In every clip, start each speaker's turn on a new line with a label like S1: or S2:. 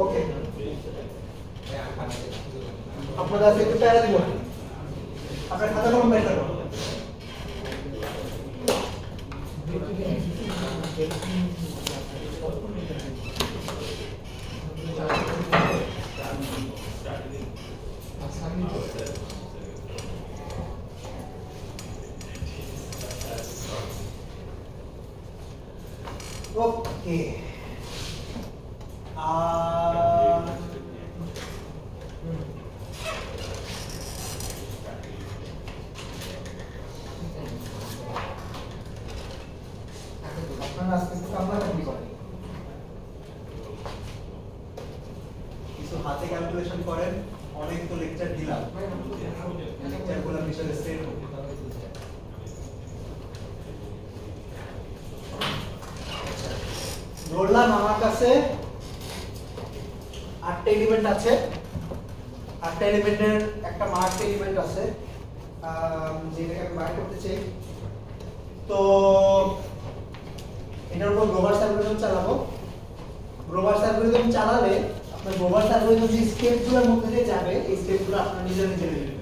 S1: ওকে আপনারা একটু প্যারা দিব আপনার খাতা কলম বের করুন ওকে আপনারা আজকে একটু কামড়াকামড়ি করেন কিছু হাতে ক্যালকুলেশন করেন অনেক তো লেকচার দিলাম লেকচারগুলো বিষয়ে সেট ধরলাম আমার কাছে 8টা এলিমেন্ট আছে 8টা এলিমেন্টের একটা মার্কড এলিমেন্ট আছে যেটাকে আমি বাইর করতে চাই তো এটার উপর গ্রোভারস অ্যালগরিদম চালাবো গ্রোভারস অ্যালগরিদম চালালে আপনার গ্রোভারস অ্যালগরিদম যে স্টেপগুলোর মধ্যে দিয়ে যাবে এই স্টেপগুলো আপনারা নিজে নিজে নেবেন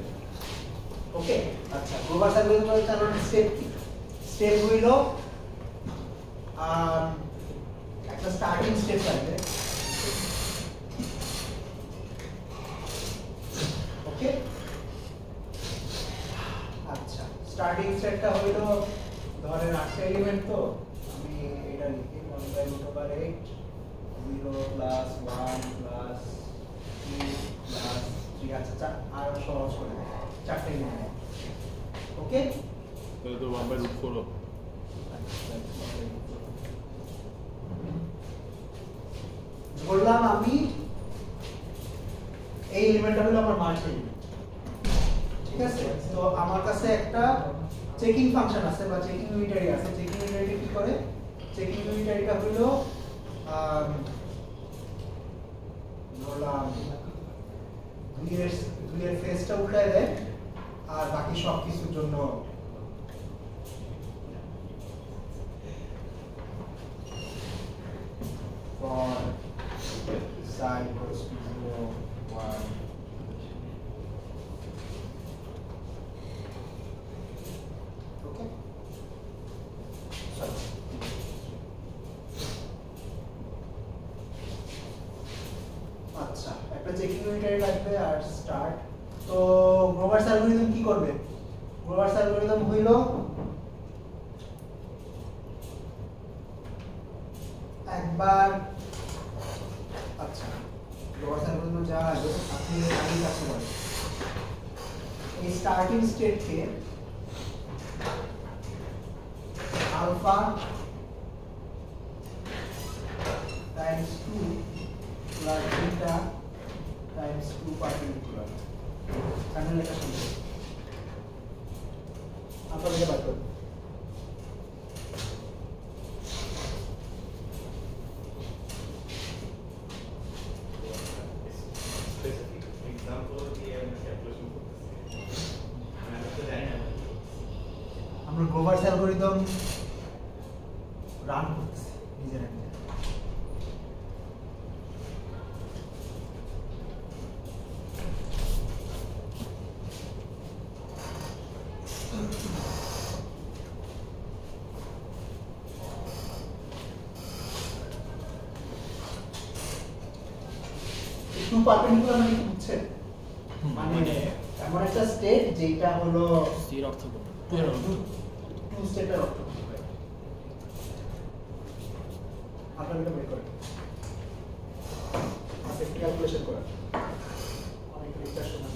S1: ওকে আচ্ছা গ্রোভারস অ্যালগরিদম চালানোর স্টেপ হইলো একটা স্টার্টিং স্টেপ থাকবে ওকে আচ্ছা স্টার্টিং স্টেপটা হইলো ধরেন 8টা এলিমেন্ট তো আমি এটা লিখি 1/8 0 প্লাস 1 প্লাস 2 প্লাস 3 আচ্ছা আর সহজ করে 4টা এলিমেন্ট ওকে
S2: তাহলে তো 1/4
S1: ধরলাম আমি এই এলিমেন্টটা হলো আমার মার্জ এলিমেন্ট ঠিক আছে তো আমার কাছে একটা চেকিং ফাংশন আছে বা চেকিং ইউনিটারি আছে চেকিং ইউনিটারি কি করে চেকিং ইউনিটারিটা হলো ধরলাম দুইয়ের ফেসটা উল্টায় দেয় আর বাকি সব কিছুর জন্য for psi equals to 0 1 okay আচ্ছা একটা চেকিং ইউনিটারি লাগবে আর স্টার্ট তো গ্রোভারস অ্যালগরিদম কি করবে গ্রোভারস অ্যালগরিদম হইল একবার আচ্ছা গ্রোভারস অ্যালগরিদম যা আছে আপনি আগে কাজ করেন এই স্টার্টিং স্টেটকে alpha times 2 plus beta times 2 perpendicular সামনে লেখা শুনতে আপনারা এটা বাদ করুন আমরা গ্রোভারস অ্যালগরিদম রান করতেছি নিজেরা নিজে টু পারপেন্ডিকুলার মানে কি বুঝছেন মানে এমন একটা স্টেট যেটা হলো
S3: স্থির অর্থ
S1: টু স্টেটের অর্থ আপনারা এটা বের করেন আপনি ক্যালকুলেশন করেন অনেক লেকচার শোনা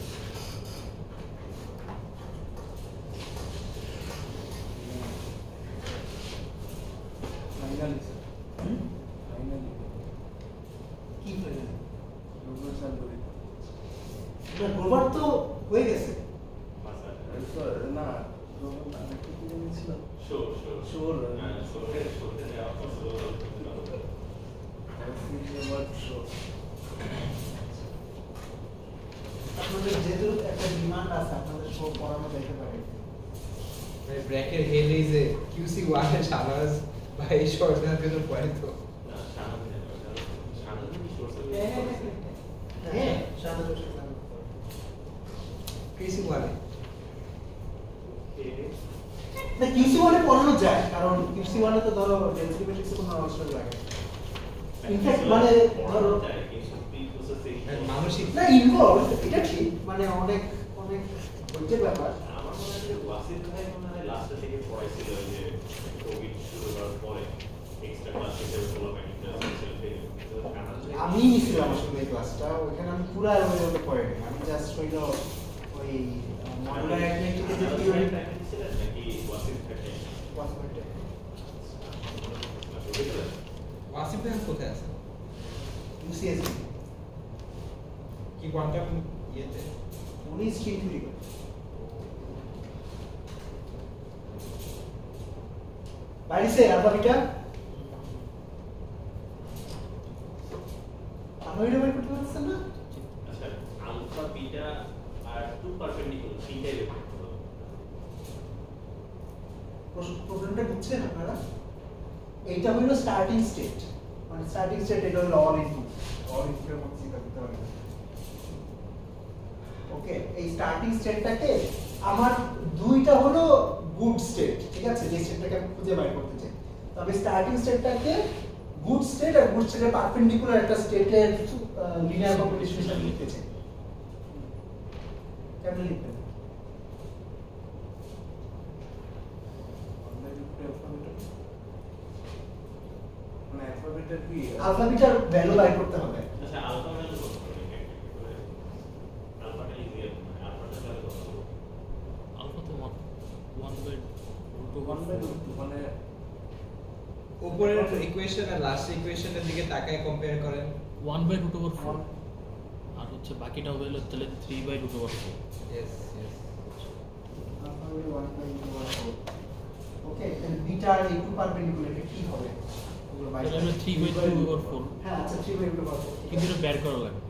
S1: ফাইনালি কি ফাইনালি গ্লোবার তো হয়ে গেছে
S3: না ছিল
S4: Sure.
S1: আপনাদের যেহেতু একটা ডিমান্ড আছে আপনাদের শো পড়ানো যেতে পারে
S5: ব্র্যাকের head is a QC one Shahnaz ভাই শর্ট না কেন পড়ে তো
S1: হ্যাঁ শান্ত কিউসি ওয়ানে না কিউসি ওয়ানে পড়ানো যায় কারণ কিউসি ওয়ানে তো ধরো ডেন্সিটি ম্যাট্রিক্সে কোনো আবশ্যক লাগে ইনফ্যাক্ট মানে ধরো
S5: মানসিক
S1: না ইনভলভ এটা ঠিক মানে অনেক অনেক বইটের ব্যাপার
S4: আমার মনে হয় যে ওয়াসিফ ভাই মনে হয় লাস্টের দিকে পড়াইছিল যে কোভিড শুরু হওয়ার পরে এক্সট্রা ক্লাস হিসেবে
S1: আমি নিছিলাম আসলে এই ক্লাসটা ওখানে আমি পুরো ওইভাবে পড়িনি আমি জাস্ট হইল ওই মডুলার অ্যাক্টিভিটিতে যে থিওরি
S4: ছিলেন নাকি ওয়াসিফ থাকে
S5: ওয়াসিফ ভাই কোথায় আছে
S1: ইউসিএস
S5: কি কোয়ান্টাম ইয়েতে
S1: উনি স্ট্রিং থিওরি করে বাড়িছে আলফা বিটা আমি এটা বের করতে পারছেন না
S4: আচ্ছা আলফা বিটা আর টু পারপেন্ডিকুলার তিনটাই বের করতে হবে
S1: প্রবলেমটা বুঝছেন আপনারা এইটা হলো স্টার্টিং স্টেট মানে স্টার্টিং স্টেট এটা হলো অল ইনপুট এর মধ্যে চিন্তা করতে হবে ওকে এই স্টার্টিং স্টেটটাকে আমার দুইটা হলো গুড স্টেট ঠিক আছে যে স্টেটটাকে আমি খুঁজে বের করতে চাই তবে স্টার্টিং স্টেটটাকে গুড স্টেট আর গুড স্টেটের পারপেন্ডিকুলার একটা স্টেটের লিনিয়ার কম্বিনেশন হিসেবে লিখতে চাই কেমন লিখবেন
S3: মানে অ্যালফাবেটের কি
S1: আলফা বিটার ভ্যালু বের করতে হবে
S4: আচ্ছা আলফা ভ্যালু কত হবে আলফাটা ইজিয়ার আলফাটা ভ্যালু কত হবে
S2: আলফা তো 1/√2
S3: মানে
S5: উপরের ইকুয়েশন আর লাস্ট ইকুয়েশনের দিকে তাকায় কম্পেয়ার করেন
S2: 1/√4 আর হচ্ছে বাকিটা হবে তাহলে 3/√4
S5: ইয়েস ইয়েস
S1: আলফা হলো 1/4 ওকে দেন বিটা আর এই টু পারপেন্ডিকুলার কি হবে ওগুলো বাইরে
S2: তাহলে আমরা 3/2/4
S1: হ্যাঁ আচ্ছা 3/4
S2: কিন্তু এটা বের করা লাগবে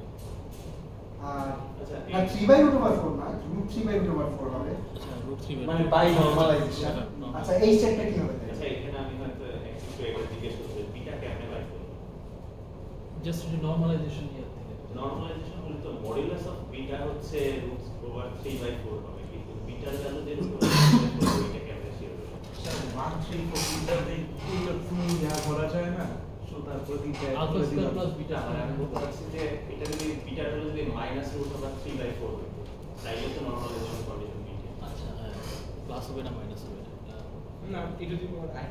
S1: আর
S4: আচ্ছা,
S1: আর 3/4 না রুট 3/4 হবে
S2: আচ্ছা √3
S1: মানে বাই নরমালাইজেশন আচ্ছা এই স্টেটটা কি হবে
S4: আচ্ছা এখানে আমি হয়তো একটু এটা জিজ্ঞেস করতে বিটা কেমনে বের করব
S2: জাস্ট নরমালাইজেশন ইয়ার থেকে
S4: নরমালাইজেশন হলে তো মডুলাস অফ বিটা হচ্ছে √3/4 হবে কিন্তু বিটার ভ্যালু যে √3/4 এটা কেমনে শিওর হবে
S3: 1/3 এইটা তুমি যা করা যায় না সো তারপর দিতে
S2: আলফা স্কয়ার প্লাস বিটা
S4: আর আমি বলতে চাচ্ছি যে এটা যদি বিটার ভ্যালু যদি -√3/4 হতো তাইলে তো নরমালাইজেশন কন্ডিশন বিটা
S2: আচ্ছা হ্যাঁ প্লাস হবে না মাইনাস হবে
S5: না এটা যদি আই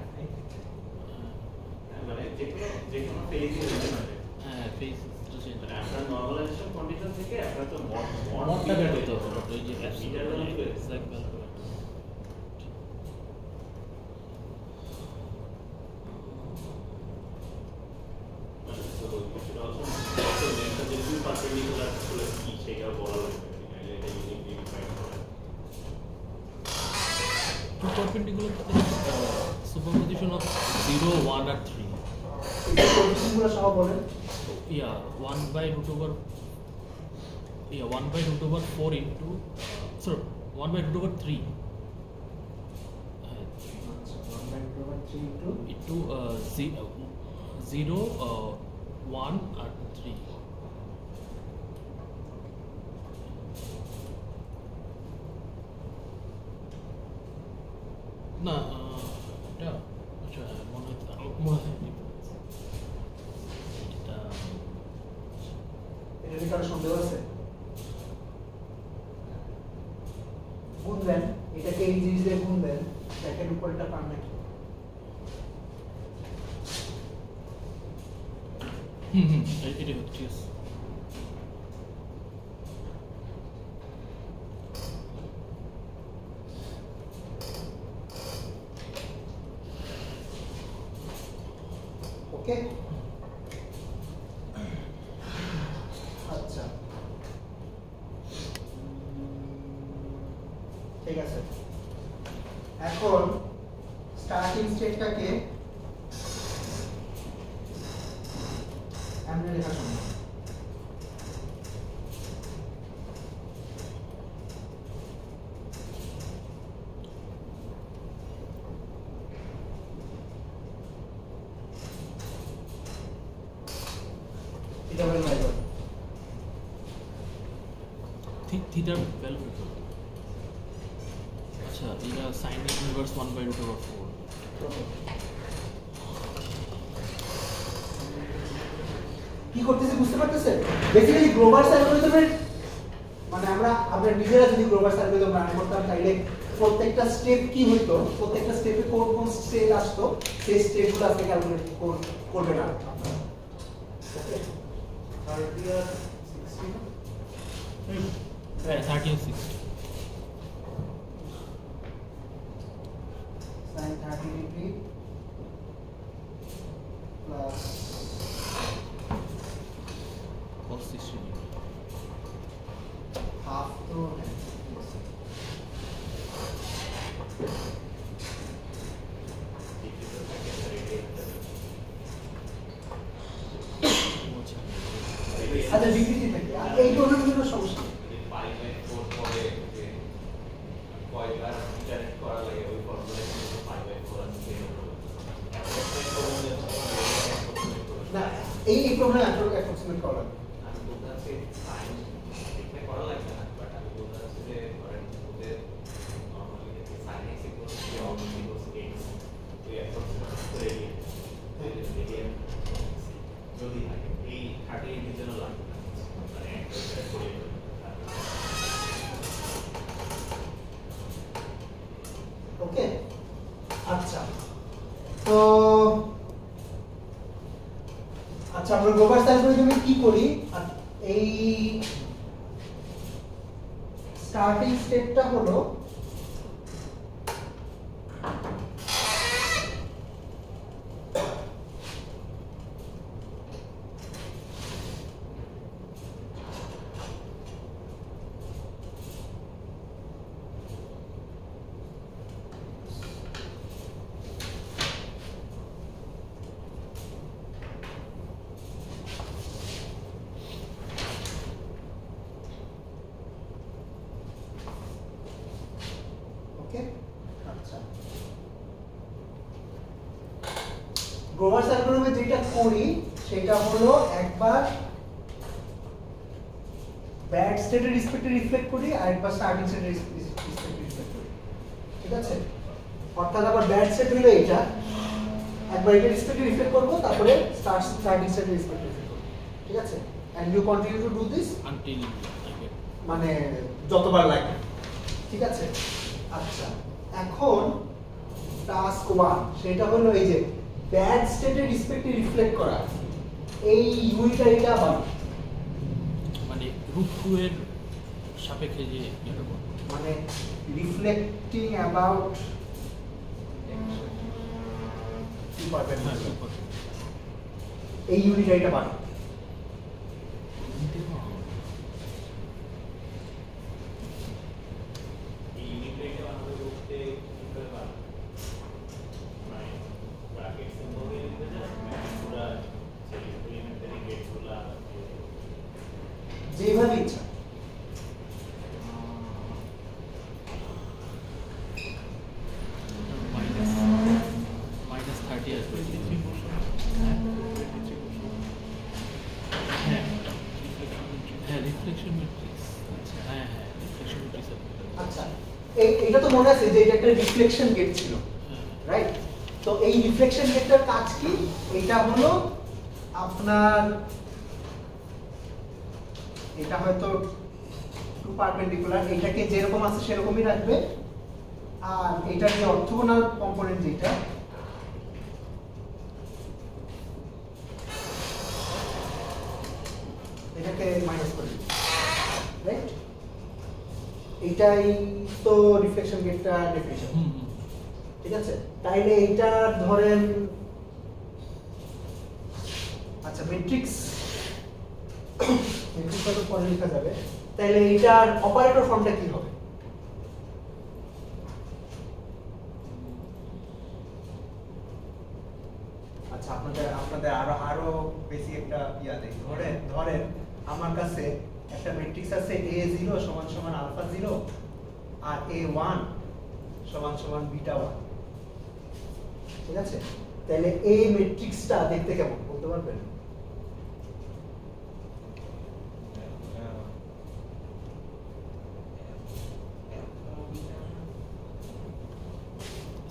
S4: মানে যেকোনো ফেজে হতে পারে
S2: হ্যাঁ ফেজ চেঞ্জ
S4: মানে আপনার নরমালাইজেশন কন্ডিশন থেকে আপনার তো
S2: মডটা বের করতে হবে ওই যে
S4: বিটার ভ্যালু
S2: এক্সাক্ট ভ্যালু
S4: মানে তো সেটা also মেথড যে টু পারপেন্ডিকুলার হলো কি সেটা বলা লাগবে নাহলে এটা ইউনিকলি ডিফাইন করা
S2: টু পারপেন্ডিকুলার সুপারপোজিশন অফ 0 1 আর 3
S1: এই কন্ডিশনগুলো সহ বলেন
S2: yeah 1/√4 into sorry 1/√3 into 0 1 আর 3 না এটা আচ্ছা মনে হয় এটা
S1: এটা কারো সন্দেহ আছে গুণ দেন এটাকে এই জিনিস দিয়ে গুণ দেন ব্র্যাকেট উপর এটা পান নাকি
S2: এটা হচ্ছে yes
S1: ওকে আচ্ছা ঠিক আছে, এখন স্টার্টিং স্টেটটাকে আমরা লেখা সম্ভব। এটা বলে নাই বল
S2: থিটার ভ্যালু আচ্ছা এটা sin ইনভার্স 1/√4
S1: কি করতেছে বুঝতে পারতেছেন? বেসিক্যালি গ্রোভারস অ্যালগরিদমের মানে আমরা নিজেরা যদি গ্রোভারস অ্যালগরিদম রান করতাম তাহলে প্রত্যেকটা স্টেপ কি হইতো, প্রত্যেকটা স্টেপে কোন কোন স্টেপ আসতো সেই স্টেপগুলো আজকে ক্যালকুলেট করবে না আপনারা। ওকে 30 আর 60
S2: হ্যাঁ 30 আর 60
S1: sin 30 degree plus
S2: cos 60
S1: half to আচ্ছা ডিগ্রি থেকে এই ধরনের কোনো সমস্যা নেই। না এই প্রবলেম অ্যাপ্রক্সিমেট করা
S4: যদি এই 30 এর জন্য লাগবে মানে
S1: ওকে আচ্ছা তো আচ্ছা আমরা গ্রোভারস অ্যালগরিদমে কি করি এই স্টার্টিং স্টেপটা হলো ওকে আচ্ছা গ্রোভারস অ্যালগরিদমে যেটা করি সেটা হলো একবার ব্যাড স্টেটের রেসপেক্টে রিফ্লেক্ট করি আর একবার স্টার্টিং স্টেটের রেসপেক্টে রিফ্লেক্ট করি, ঠিক আছে? অর্থাৎ আবার ব্যাড স্টেট হলো এটা, একবার এটা রেসপেক্টে রিফ্লেক্ট করব তারপরে স্টার্টিং স্টেটের রেসপেক্টে রিফ্লেক্ট করব, ঠিক আছে? And you continue to do this
S2: until
S1: মানে যতবার লাগে, ঠিক আছে? আচ্ছা এখন টাস্ক 1 সেটা হলো এই যে ব্যাড স্টেটের রেসপেক্টে রিফ্লেক্ট করা, এই ইউনিটারিটা আবার
S2: মানে √2 এর সাপেক্ষে যে এটা করব
S1: মানে রিফ্লেক্টিং অ্যাবাউট কি পারবেন না এই ইউনিটারিটা বাড়ে যেভাবে ইচ্ছা
S2: মাইনাস 30 আসবে হ্যাঁ রিফ্লেকশন ম্যাট্রিক্স আচ্ছা হ্যাঁ রিফ্লেকশন ম্যাট্রিক্স
S1: আচ্ছা এটা তো মনে আছে যে এটা একটা রিফ্লেকশন গেট ছিল, রাইট? তো এই রিফ্লেকশন গেটটার কাজ কি? এটা হলো আপনার এটা হয়তো টু পারপেন্ডিকুলার, এটাকে যেরকম আছে সেরকমই রাখবে, আর এটার যে অর্থোগোনাল কম্পোনেন্ট যেটা এটাকে মাইনাস করে দিবে, রাইট? এটাই তো রিফ্লেকশন গেটটা ডেফিনিশন, ঠিক আছে? তাইলে এটা ধরেন আচ্ছা ম্যাট্রিক্স ম্যাট্রিক্সটা তো পরে লেখা যাবে, তাইলে এটার অপারেটর ফর্মটা কি হবে? তোমাদের আরো বেশি একটা ইয়া দেই। ধরেন আমার কাছে একটা ম্যাট্রিক্স আছে A0 সমান সমান আলফা 0 আর A1 সমান সমান বিটা 1। ঠিক আছে, তাহলে এই ম্যাট্রিক্সটা দেখতে কেমন বলতে পারবেন?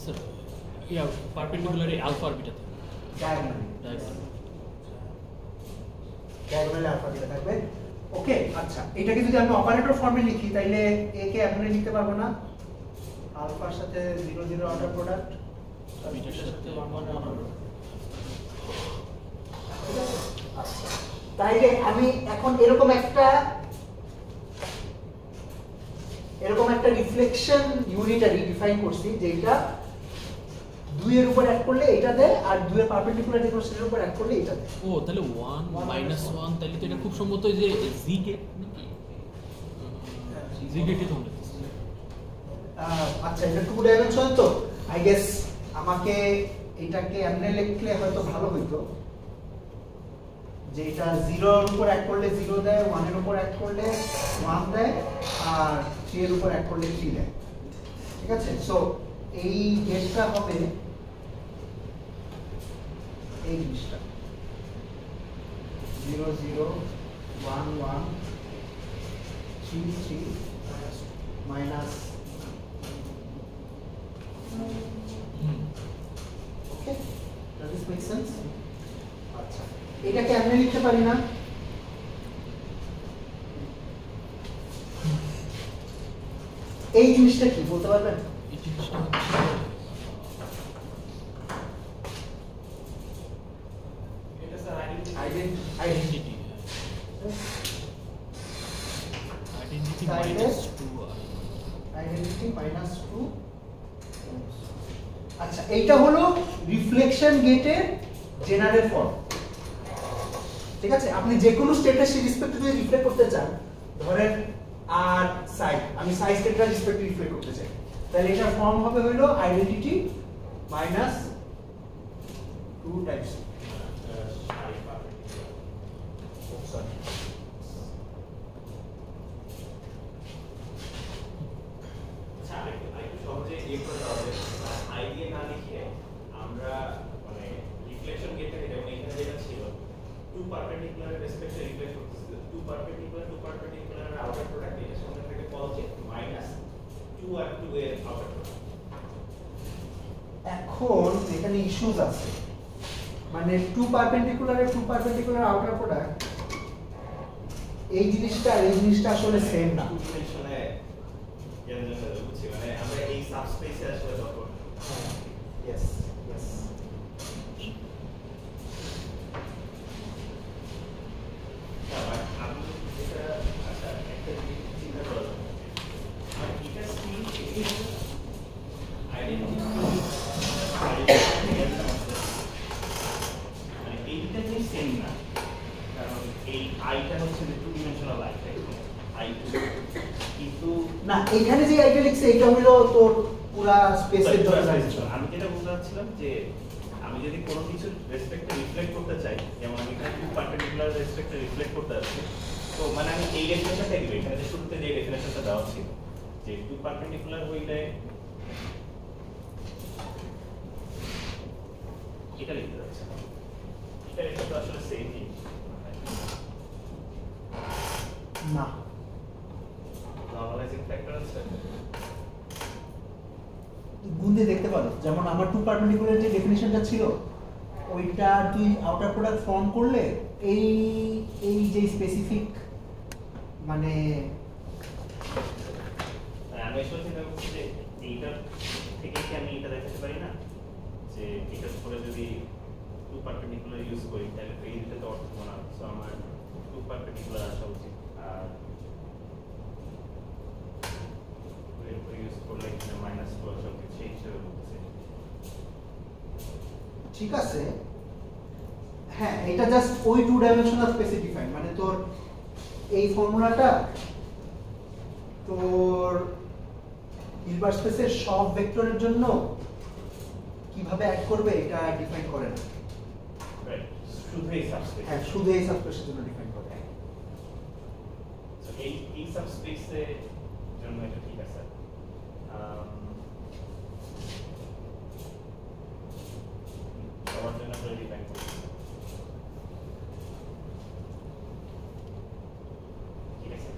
S2: স্যার ইয়া পারপেন্ডিকুলার আলফা আর বিটা
S1: ডায়াগোনালি আলফা বিটা থাকবে। ওকে, আচ্ছা এটাকে যদি আমি অপারেটর ফর্মে লিখি তাহলে এ কে এমনি লিখতে পারবো না, আলফার সাথে 0 0 অর্ডার প্রোডাক্ট
S2: বিটার সাথে 1 1 অর্ডার।
S1: আচ্ছা তাইলে আমি এখন এরকম একটা রিফ্লেকশন ইউনিটারি ডিফাইন করছি যেটা 2 এর উপর অ্যাড করলে এটা দেয় আর 2 এর পারপেন্ডিকুলার যে কোশ্চেনের উপর অ্যাড করলে এটা দেয়।
S2: ও তাহলে 1 মাইনাস 1 তাহলে তো এটা খুব সম্ভবত যে জি গেট নাকি জি গেটই তো হবে।
S1: আচ্ছা এটা 2 ডাইমেনশন তো আই গেস আমাকে এটাকে এমনি লিখলে হয়তো ভালো হইতো যে এটা 0 এর উপর অ্যাড করলে 0 দেয়, 1 এর উপর অ্যাড করলে 1 দেয় আর 3 এর উপর অ্যাড করলে 3 দেয়। ঠিক আছে, সো এই গেটটা হবে এই জিনিসটা 0 0 1 1 3 3 minus. Okay, does this make sense? আচ্ছা এটাকে আমি লিখতে পারি না, এই জিনিসটা কি বলতে পারবেন?
S2: এই জিনিসটা হচ্ছে
S4: এটা sir identity
S2: identity identity minus 2
S1: identity minus 2। আচ্ছা এইটা হলো রিফ্লেকশন গেটের জেনারেল ফর্ম। ঠিক আছে, আপনি যে কোনো স্টেটের রেসপেক্টে যদি রিফ্লেক্ট করতে চান, ধরেন আর সাইড, আমি সাইড স্টেটের রেসপেক্টে রিফ্লেক্ট করতে চাই, তাহলে এটার ফর্ম হবে হলো আইডেন্টিটি মাইনাস 2 টাইমস
S4: সহজে ইয়ে করে দেওয়া হবে আই দিয়ে না লিখে আমরা মানে রিফ্লেকশন গেটটাকে যেমন এখানে যেটা ছিল 2 পারপেন্ডিকুলার রেসপেক্টে রিফ্লেক্ট করতেছে 2 পারপেন্ডিকুলার আউটার প্রোডাক্ট এর সামনে থেকে পজিটিভ মাইনাস 2 আর 2 এর আউটার প্রোডাক্ট।
S1: এখন এখানে ইস্যুস আছে, মানে 2 পারপেন্ডিকুলার আউটার প্রোডাক্ট এই জিনিসটা আর এই জিনিসটা আসলে সেম না।
S4: ডিমেনশনে বুঝছি, মানে আমরা এই সাবস্পেসে আসলে যখন
S1: ইয়েস ইয়েস
S4: আমি যেটা আচ্ছা একটা চিন্তা করা যাবে আর এটা স্কিল আইডেন্টিটি মানে এইটা জিনিস সেম না, কারণ এই আইটা হচ্ছে টু ডিমেনশনাল আইটা আই কিন্তু
S1: না, এখানে যে আইডিয়া লিখছে এটা হলো তোর পুরা স্পেসের জন্য।
S4: আমি যেটা বলতে চাচ্ছিলাম যে আমি যদি কোনো কিছু রেসপেক্টে রিফ্লেক্ট করতে চাই, যেমন আমি এখানে 2 পারপেন্ডিকুলার রেসপেক্টে রিফ্লেক্ট করতে যাচ্ছি, তো মানে আমি এই ডেফিনেশনটা দিব, এখানে যে শুরুতে যে ডেফিনেশনটা দেওয়া ছিল যে 2 পারপেন্ডিকুলার হইলে এটা লিখতে যাচ্ছে এটা তো আসলে সেম জিনিস
S1: না,
S4: নরমালাইজিং ফ্যাক্টর আছে
S1: গুণ দিয়ে দেখতে পারো, যেমন আমার 2 পারপেন্ডিকুলার যে ডেফিনিশনটা ছিল ওইটা তুই আউটার প্রোডাক্ট ফর্ম করলে এই যে স্পেসিফিক মানে
S4: আমি আসলে চিন্তা করছি যে এইটার থেকে কি আমি এটা দেখাতে পারি না যে এটার উপরে যদি 2 পারপেন্ডিকুলার ইউজ করি তাহলে এই দুটো তো অর্থোগোনাল, সো আমার 2 পারপেন্ডিকুলার আসা উচিত আর ইউজ করলে এখানে মাইনাস 2 আসা উচিত সেই হিসেবে বলতেছে।
S1: ঠিক আছে, হ্যাঁ এটা জাস্ট ওই 2 ডাইমেনশনাল স্পেসিফাই, মানে তোর এই ফর্মুলাটা তোর হিলবার্ট স্পেসের সব ভেক্টরের জন্য কিভাবে অ্যাড করবে এটা ডিফাইন করে না।
S4: রাইট, শুধু এই সাবস্পেস
S1: হ্যাঁ শুধু এই সাবস্পেসের জন্য ডিফাইন করে।
S4: সো এই সাবস্পেসের জন্য এটা ঠিক আছে। সবার জন্য আমরা ডিফাইন করি ঠিক আছে।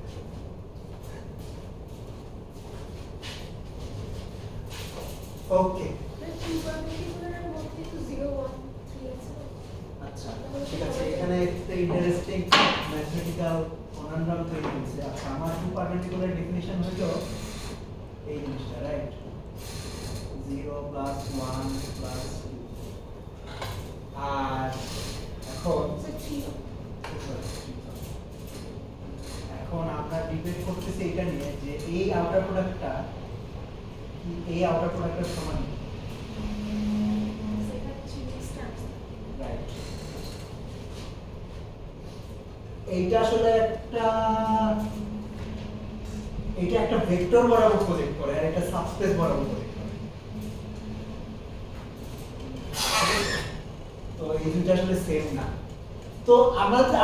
S1: ওকে আচ্ছা ঠিক আছে, এখানে একটা ইন্টারেস্টিং ম্যাথমেটিক্যাল কনন্ড্রাম তৈরি হয়েছে। আচ্ছা আমার টু পার্টিকুলার ডেফিনিশন হলো এই জিনিসটা, রাইট? 0 প্লাস 1 প্লাস 2 আর এখন আমরা ডিবেট করতেছি এটা নিয়ে যে এই আউটার প্রোডাক্টটা এই আউটার প্রোডাক্টের সমান, রাইট? এইটা আসলে একটা ভেক্টর বরাবর প্রজেক্ট করে আর এটা সাবস্পেস বরাবর প্রজেক্ট করে। তো এই দুটো আসলে সেম না। তো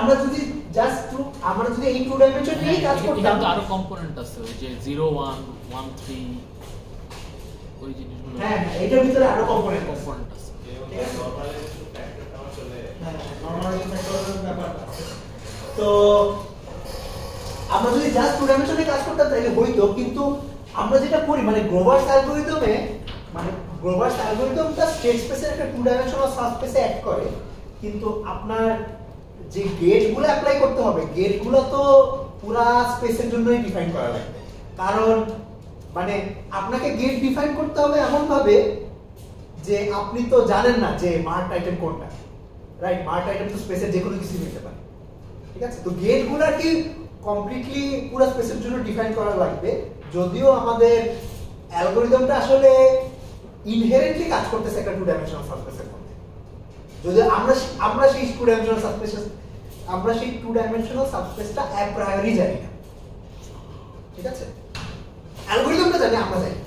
S1: আমরা যদি জাস্ট আমরা যদি এই টু ডাইমেনশন নিয়ে কাজ করতাম,
S2: এখানে তো আরো কম্পোনেন্ট আছে ওই যে 0 1 1 3 ওই জিনিসগুলো।
S1: হ্যাঁ এটার ভিতরে আরো কম্পোনেন্ট আছে।
S4: ঠিক আছে, নরমালাইজেশন ফ্যাক্টর আমার চলে
S1: হ্যাঁ নরমালাইজেশন ফ্যাক্টরের ব্যাপার আছে। তো আমরা যদি জাস্ট টু ডাইমেনশনে কাজ করতাম তাহলে হইতো, কিন্তু আমরা যেটা করি মানে গ্রোভারস অ্যালগরিদমটা স্টেট স্পেসের একটা টু ডাইমেনশনাল সাবস্পেসে অ্যাড করে, কিন্তু আপনার যে গেটগুলো অ্যাপ্লাই করতে হবে গেটগুলো তো পুরা স্পেসের জন্যই ডিফাইন করা লাগবে। কারণ মানে আপনাকে গেট ডিফাইন করতে হবে এমন ভাবে যে আপনি তো জানেন না যে মার্কড আইটেম কোনটা, রাইট? মার্কড আইটেম তো স্পেসের যে কোনো কিছু নিতে পারে, ঠিক আছে? তো গেটগুলো কি কমপ্লিটলি পুরো স্পেসের জন্য ডিফাইন করা লাগবে, যদিও আমাদের অ্যালগরিদমটা আসলে ইনহেরেন্টলি কাজ করতেছে একটা টু ডাইমেনশনাল সাবস্পেসের মধ্যে, যদি আমরা সেই টু ডাইমেনশনাল সাবস্পেসটা অ্যা প্রায়োরি জানি না, ঠিক আছে? অ্যালগরিদমটা জানি, আমরা জানি।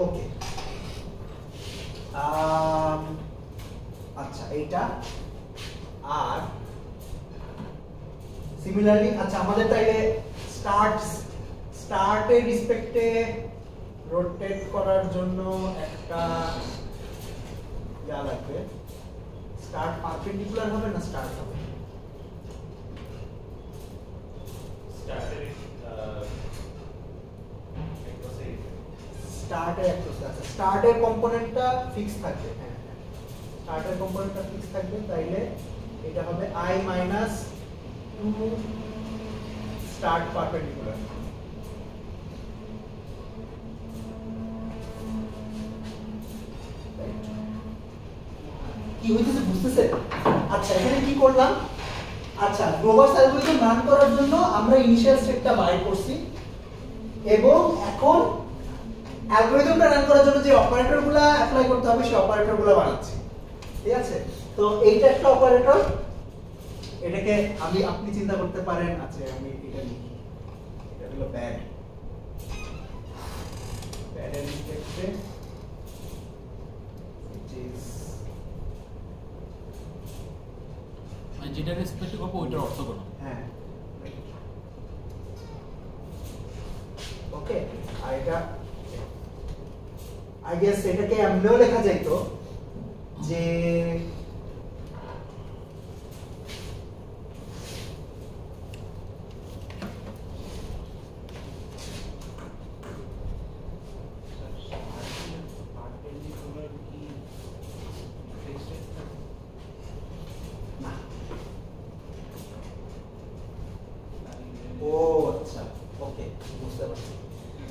S1: ওকে আচ্ছা এইটা আর সিমিলারলি আচ্ছা আমাদের তাইলে স্টার্টের রেসপেক্টে রোটেট করার জন্য একটা যা লাগবে, স্টার্ট পারপেন্ডিকুলার হবে না স্টার্ট হবে? স্টার্টের কম্পোনেন্টটা ফিক্স থাকবে। হ্যাঁ স্টার্টের কম্পোনেন্টটা ফিক্স থাকবে, তাইলে এটা হবে i মাইনাস 2 স্টার্ট পারপেন্ডিকুলার। কি হইতেছে বুঝতেছেন? আচ্ছা এখানে কি করলাম, আচ্ছা গ্রোভারস অ্যালগরিদম রান করার জন্য আমরা ইনিশিয়াল স্টেটটা বাইর করছি এবং এখন অ্যালগরিদমটা রান করার জন্য যে অপারেটরগুলো অ্যাপ্লাই করতে হবে সেই অপারেটরগুলো বানাচ্ছি, ঠিক আছে? তো এইটা একটা অপারেটর, এটাকে আপনি চিন্তা করতে পারেন, আচ্ছা আমি এটা লিখি, এটা হলো ব্যাড এর রেসপেক্টে
S2: যেটা রেসপেক্ট করব ওইটার অর্থ কোনো।
S1: হ্যাঁ ওকে, আর এটা আই গেস এটাকে এমনিও লেখা যাইতো যে ও আচ্ছা ওকে বুঝতে পারছি।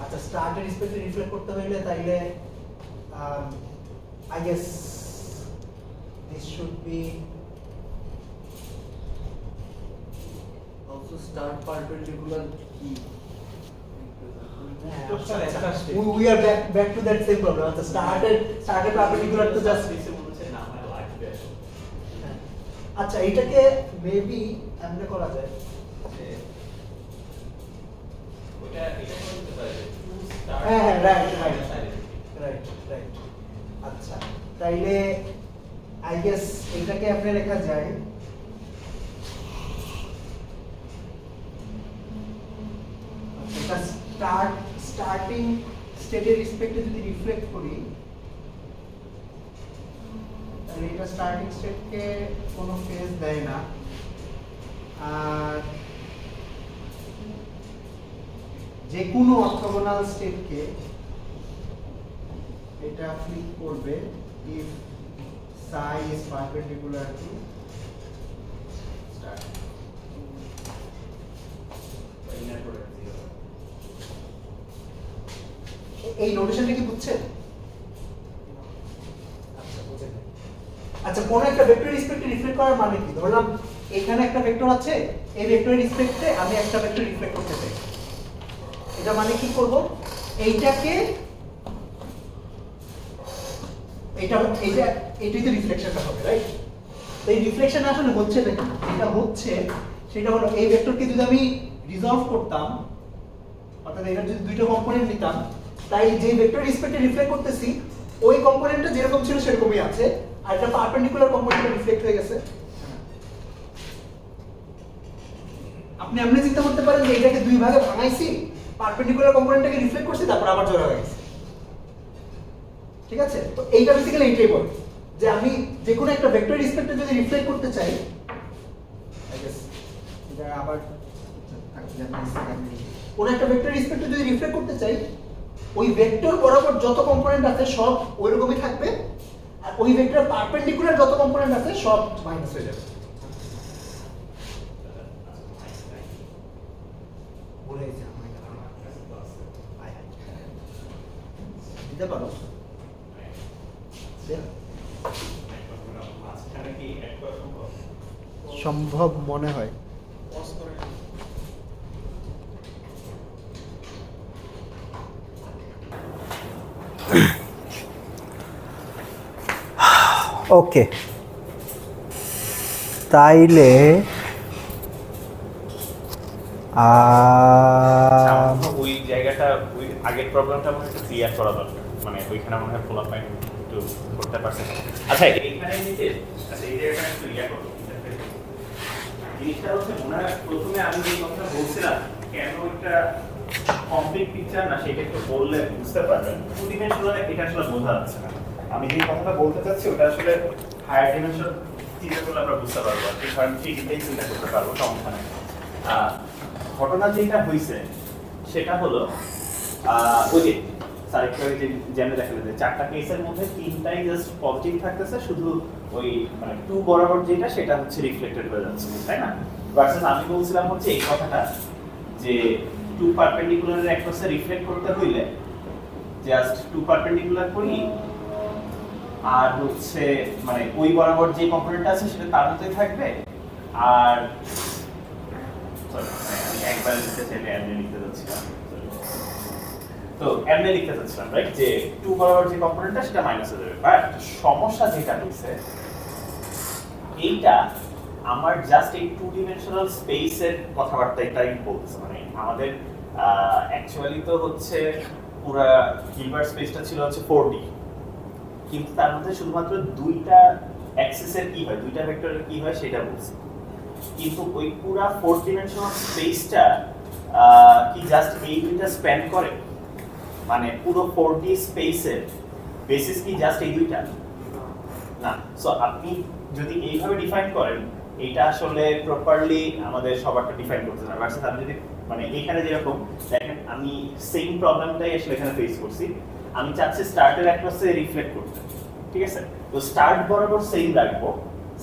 S1: আচ্ছা স্টার্টের রেসপেক্টে রিফ্লেক্ট করতে হইলে তাইলে I guess this should be also start perpendicular key. We are back to that same problem. The started perpendicular to just আচ্ছা এটাকে মেবি এমনে করা যায় হ্যাঁ রাইট আচ্ছা তাইলে আই গেস এটাকে আপনি লেখা যায় এটা স্টার্টিং স্টেটের রেসপেক্টে যদি রিফ্লেক্ট করি তাহলে এটা স্টার্টিং স্টেটকে কোনো ফেজ দেয় না, আর যে কোনো অর্থোগোনাল স্টেটকে এটা ফ্লিপ করবে if psi is perpendicular to start. এই নোটেশনটা কি বুঝছেন? আচ্ছা, কোন একটা ভেক্টর রেসপেক্টে রিফ্লেক্ট করার মানে কি? ধরলাম এখানে একটা ভেক্টর আছে, এই ভেক্টরের রেসপেক্টে আমি একটা ভেক্টর রিফ্লেক্ট করতে চাই। এটা মানে কি করব? এইটাকে এটাই তো রিফ্লেকশনটা হবে, রাইট? তো এই রিফ্লেকশন আসলে হচ্ছে দেখুন, যেটা হচ্ছে সেটা হলো এই ভেক্টরকে যদি আমি রিজলভ করতাম, অর্থাৎ এটার যদি দুইটা কম্পোনেন্ট নিতাম, তাই যে ভেক্টর রেসপেক্টে রিফ্লেক্ট করতেছি ওই কম্পোনেন্টটা যেরকম ছিল সেরকমই আছে, আর এটা পারপেন্ডিকুলার কম্পোনেন্টে রিফ্লেক্ট হয়ে গেছে। আপনি এমনি চিন্তা করতে পারেন যে এটাকে দুই ভাগে ভাঙাইছি, পারপেন্ডিকুলার কম্পোনেন্টটাকে রিফ্লেক্ট করছি, তারপর আবার জোড়া লাগাইছি, ঠিক আছে? তো এইটা বেসিক্যালি এইটাই বলে যে আমি যে কোনো একটা ভেক্টর রেসপেক্টে যদি রিফ্লেক্ট করতে চাই, আই গেস এটা আবার কোন একটা ভেক্টর রেসপেক্টে যদি রিফ্লেক্ট করতে চাই, ওই ভেক্টর বরাবর যত কম্পোনেন্ট আছে সব ওইরকমই থাকবে, আর ওই ভেক্টরের পারপেন্ডিকুলার যত কম্পোনেন্ট আছে সব মাইনাস হয়ে যাবে। দিতে পারো সম্ভব মনে হয়। ওকে, তাইলে
S4: ওই জায়গাটা ওই আগের প্রবলেমটা মনে হচ্ছে ক্লিয়ার করা দরকার, মানে ওইখানে মনে হয় ফলো পয়েন্ট একটু করতে পারছে। আচ্ছা, এইখানে নিচে আচ্ছা এই জায়গাটা একটু ক্লিয়ার করো। জিনিসটা হচ্ছে মনে হয় প্রথমে আমি যে কথা বলছিলাম কেন একটা কমপ্লিট পিকচার না, সেটা একটু বললে বুঝতে পারবেন। টু ডিমেনশনাল এটা আসলে বোঝা যাচ্ছে না। আমি যে কথাটা বলতে চাচ্ছি ওটা আসলে হায়ার ডিমেনশন চিন্তা করলে আমরা বুঝতে পারবো, আর কি কারণ ঠিক এটাই চিন্তা করতে পারবো, সমস্যা নেই। ঘটনা যেটা হয়েছে সেটা হলো ওই যে স্যার একটু জেনে দেখা যে চারটা কেসের মধ্যে তিনটাই জাস্ট পজিটিভ থাকতেছে, শুধু ওই মানে টু বরাবর যেটা সেটা হচ্ছে রিফ্লেক্টেড হয়ে যাচ্ছে, তাই না? ভার্সেস আমি বলছিলাম হচ্ছে এই কথাটা যে টু পারপেন্ডিকুলারের অ্যাক্রসে রিফ্লেক্ট করতে হইলে জাস্ট টু পারপেন্ডিকুলার করি, আর হচ্ছে মানে ওই বরাবর যে কম্পোনেন্ট আছে সেটা তার মতোই থাকবে, আর আমি একবার লিখতে চাইলে এমনি লিখতে যাচ্ছিলাম, তো এমনি লিখতে চাচ্ছিলাম রাইট, যে টু বরাবর যে কম্পোনেন্টটা সেটা মাইনাস হয়ে যাবে। বাট সমস্যা যেটা হচ্ছে এইটা আমার জাস্ট এই টু ডিমেনশনাল স্পেসের কথাবার্তাটাই বলতেছে, মানে আমাদের অ্যাকচুয়ালি তো হচ্ছে পুরো হিলবার্ট স্পেসটা ছিল হচ্ছে 4D, কিন্তু তার মধ্যে শুধুমাত্র দুইটা অ্যাক্সিসের কি হয়, দুইটা ভেক্টরের কি হয় সেটা বলছি। কিন্তু ওই পুরো 4 ডিমেনশনাল স্পেসটা কি জাস্ট এই দুইটা স্প্যান করে, মানে পুরো 4D স্পেসের বেসিস কি জাস্ট এই দুইটা না। সো আপনি যদি এইভাবে ডিফাইন করেন, এটা আসলে প্রপারলি আমাদের সবারটা ডিফাইন করতে হবে। ভার্সেস আমি যদি মানে এখানে যেরকম দেখেন, আমি সেম প্রবলেমটাই আসলে এখানে ফেস করছি। আমি চাচ্ছি স্টার্টের অ্যাক্রসে রিফ্লেক্ট করতে, ঠিক আছে? তো স্টার্ট বরাবর সেম রাখবো,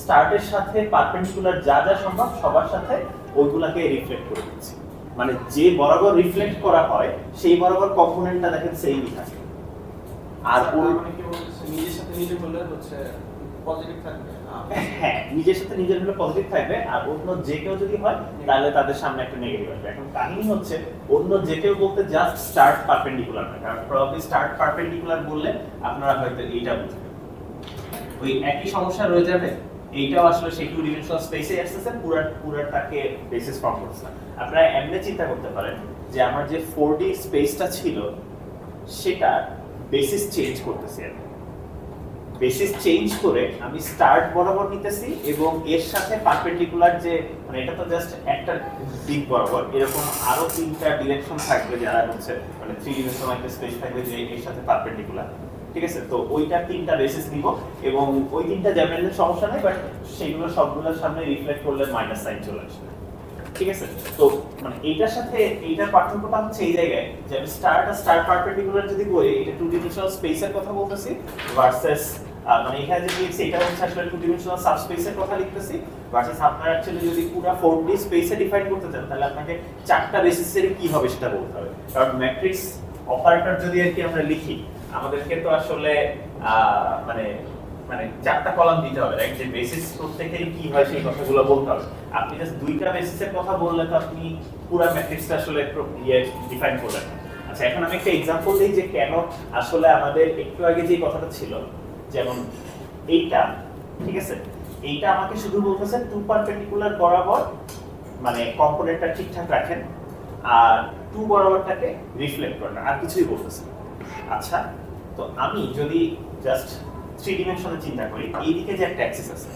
S4: স্টার্টের সাথে পারপেন্ডিকুলার যা যা সম্ভব সবার সাথে ওইগুলাকে রিফ্লেক্ট করে দিচ্ছি, মানে যে বরাবর রিফ্লেক্ট করা হয় সেই বরাবর কম্পোনেন্টটা দেখেন সেমই থাকে। আর
S5: মানে কি বলছে, নিজের সাথে নিজে হলে হচ্ছে পজিটিভ থাকবে।
S4: হ্যাঁ, নিজের সাথে নিজের হলে পজিটিভ থাকবে, আর অন্য যে কেউ যদি হয় তাহলে তাদের সামনে একটা নেগেটিভ আসবে। এখন কাহিনী হচ্ছে অন্য যে কেউ বলতে জাস্ট স্টার্ট পারপেন্ডিকুলার না, কারণ প্রবাবলি স্টার্ট পারপেন্ডিকুলার বললে আপনারা হয়তো এইটা বুঝবেন, ওই একই সমস্যা রয়ে যাবে। এইটাও আসলে সেই টু ডিমেনশনাল স্পেসে আসতেছে, পুরাটাকে বেসিস ফর্ম করছে। আপনারা এমনি চিন্তা করতে পারেন যে আমার যে 4D স্পেসটা ছিল সেটা বেসিস চেঞ্জ করতেছে, বেসিস চেঞ্জ করে আমি স্টার্ট বরাবর নিতেছি এবং এর সাথে পারপেন্ডিকুলার যে মানে এটা তো জাস্ট একটা দিক বরাবর, এরকম আরো 3টা ডিরেকশন থাকবে যারা হচ্ছে মানে 3 ডিমেনশনাল একটা স্পেস থাকবে যে এর সাথে পারপেন্ডিকুলার। ঠিক আছে, তো ওইটা 3টা বেসিস নিব এবং ওই 3টা জ্যামিতির সমস্যা নাই, বাট সেইগুলো সবগুলোর সামনে রিফ্লেক্ট করলে মাইনাস সাইন চলে আসবে। ঠিক আছে, তো মানে এইটার সাথে এইটার পার্থক্যটা হচ্ছে এই জায়গায় যে আমি স্টার পারপেন্ডিকুলার যদি করি, এটা 2 ডিমেনশনাল স্পেসের কথা বলতেছি ভার্সাস মানে এখানে যে লিখছি এটা হচ্ছে আসলে 2 ডিমেনশনাল সাবস্পেসের কথা লিখতেছি, ভার্সাস আপনারা অ্যাকচুয়ালি যদি পুরো 4D স্পেসে ডিফাইন করতে চান তাহলে আপনাকে 4টা বেসিসের কি হবে সেটা বলতে হবে। কারণ ম্যাট্রিক্স অপারেটর যদি আর কি আমরা লিখি আমাদেরকে তো আসলে মানে 4টা কলাম দিতে হবে, রাইট? যে বেসিস প্রত্যেকেরই কি হয় সেই কথাগুলো বলতে হবে। আপনি জাস্ট 2টা বেসিসের কথা বললে তো আপনি পুরো ম্যাট্রিক্সটা আসলে ডিফাইন করলেন। আচ্ছা, এখন আমি একটা एग्जांपल দেই যে কেন আসলে আমাদের একটু আগে যে কথাটা ছিল, যেমন এইটা, ঠিক আছে, এইটা আমাকে শুধু বলতেছে 2 পারপেন্ডিকুলার বরাবর মানে কম্পোনেন্টটা ঠিকঠাক রাখেন আর 2 বরাবরটাকে রিফ্লেক্ট করেন, আর কিছুই বলতেছে না। আচ্ছা, তো আমি যদি জাস্ট 3 ডিমেনশনে চিন্তা করি, এইদিকে যে একটা অ্যাক্সিস আছে,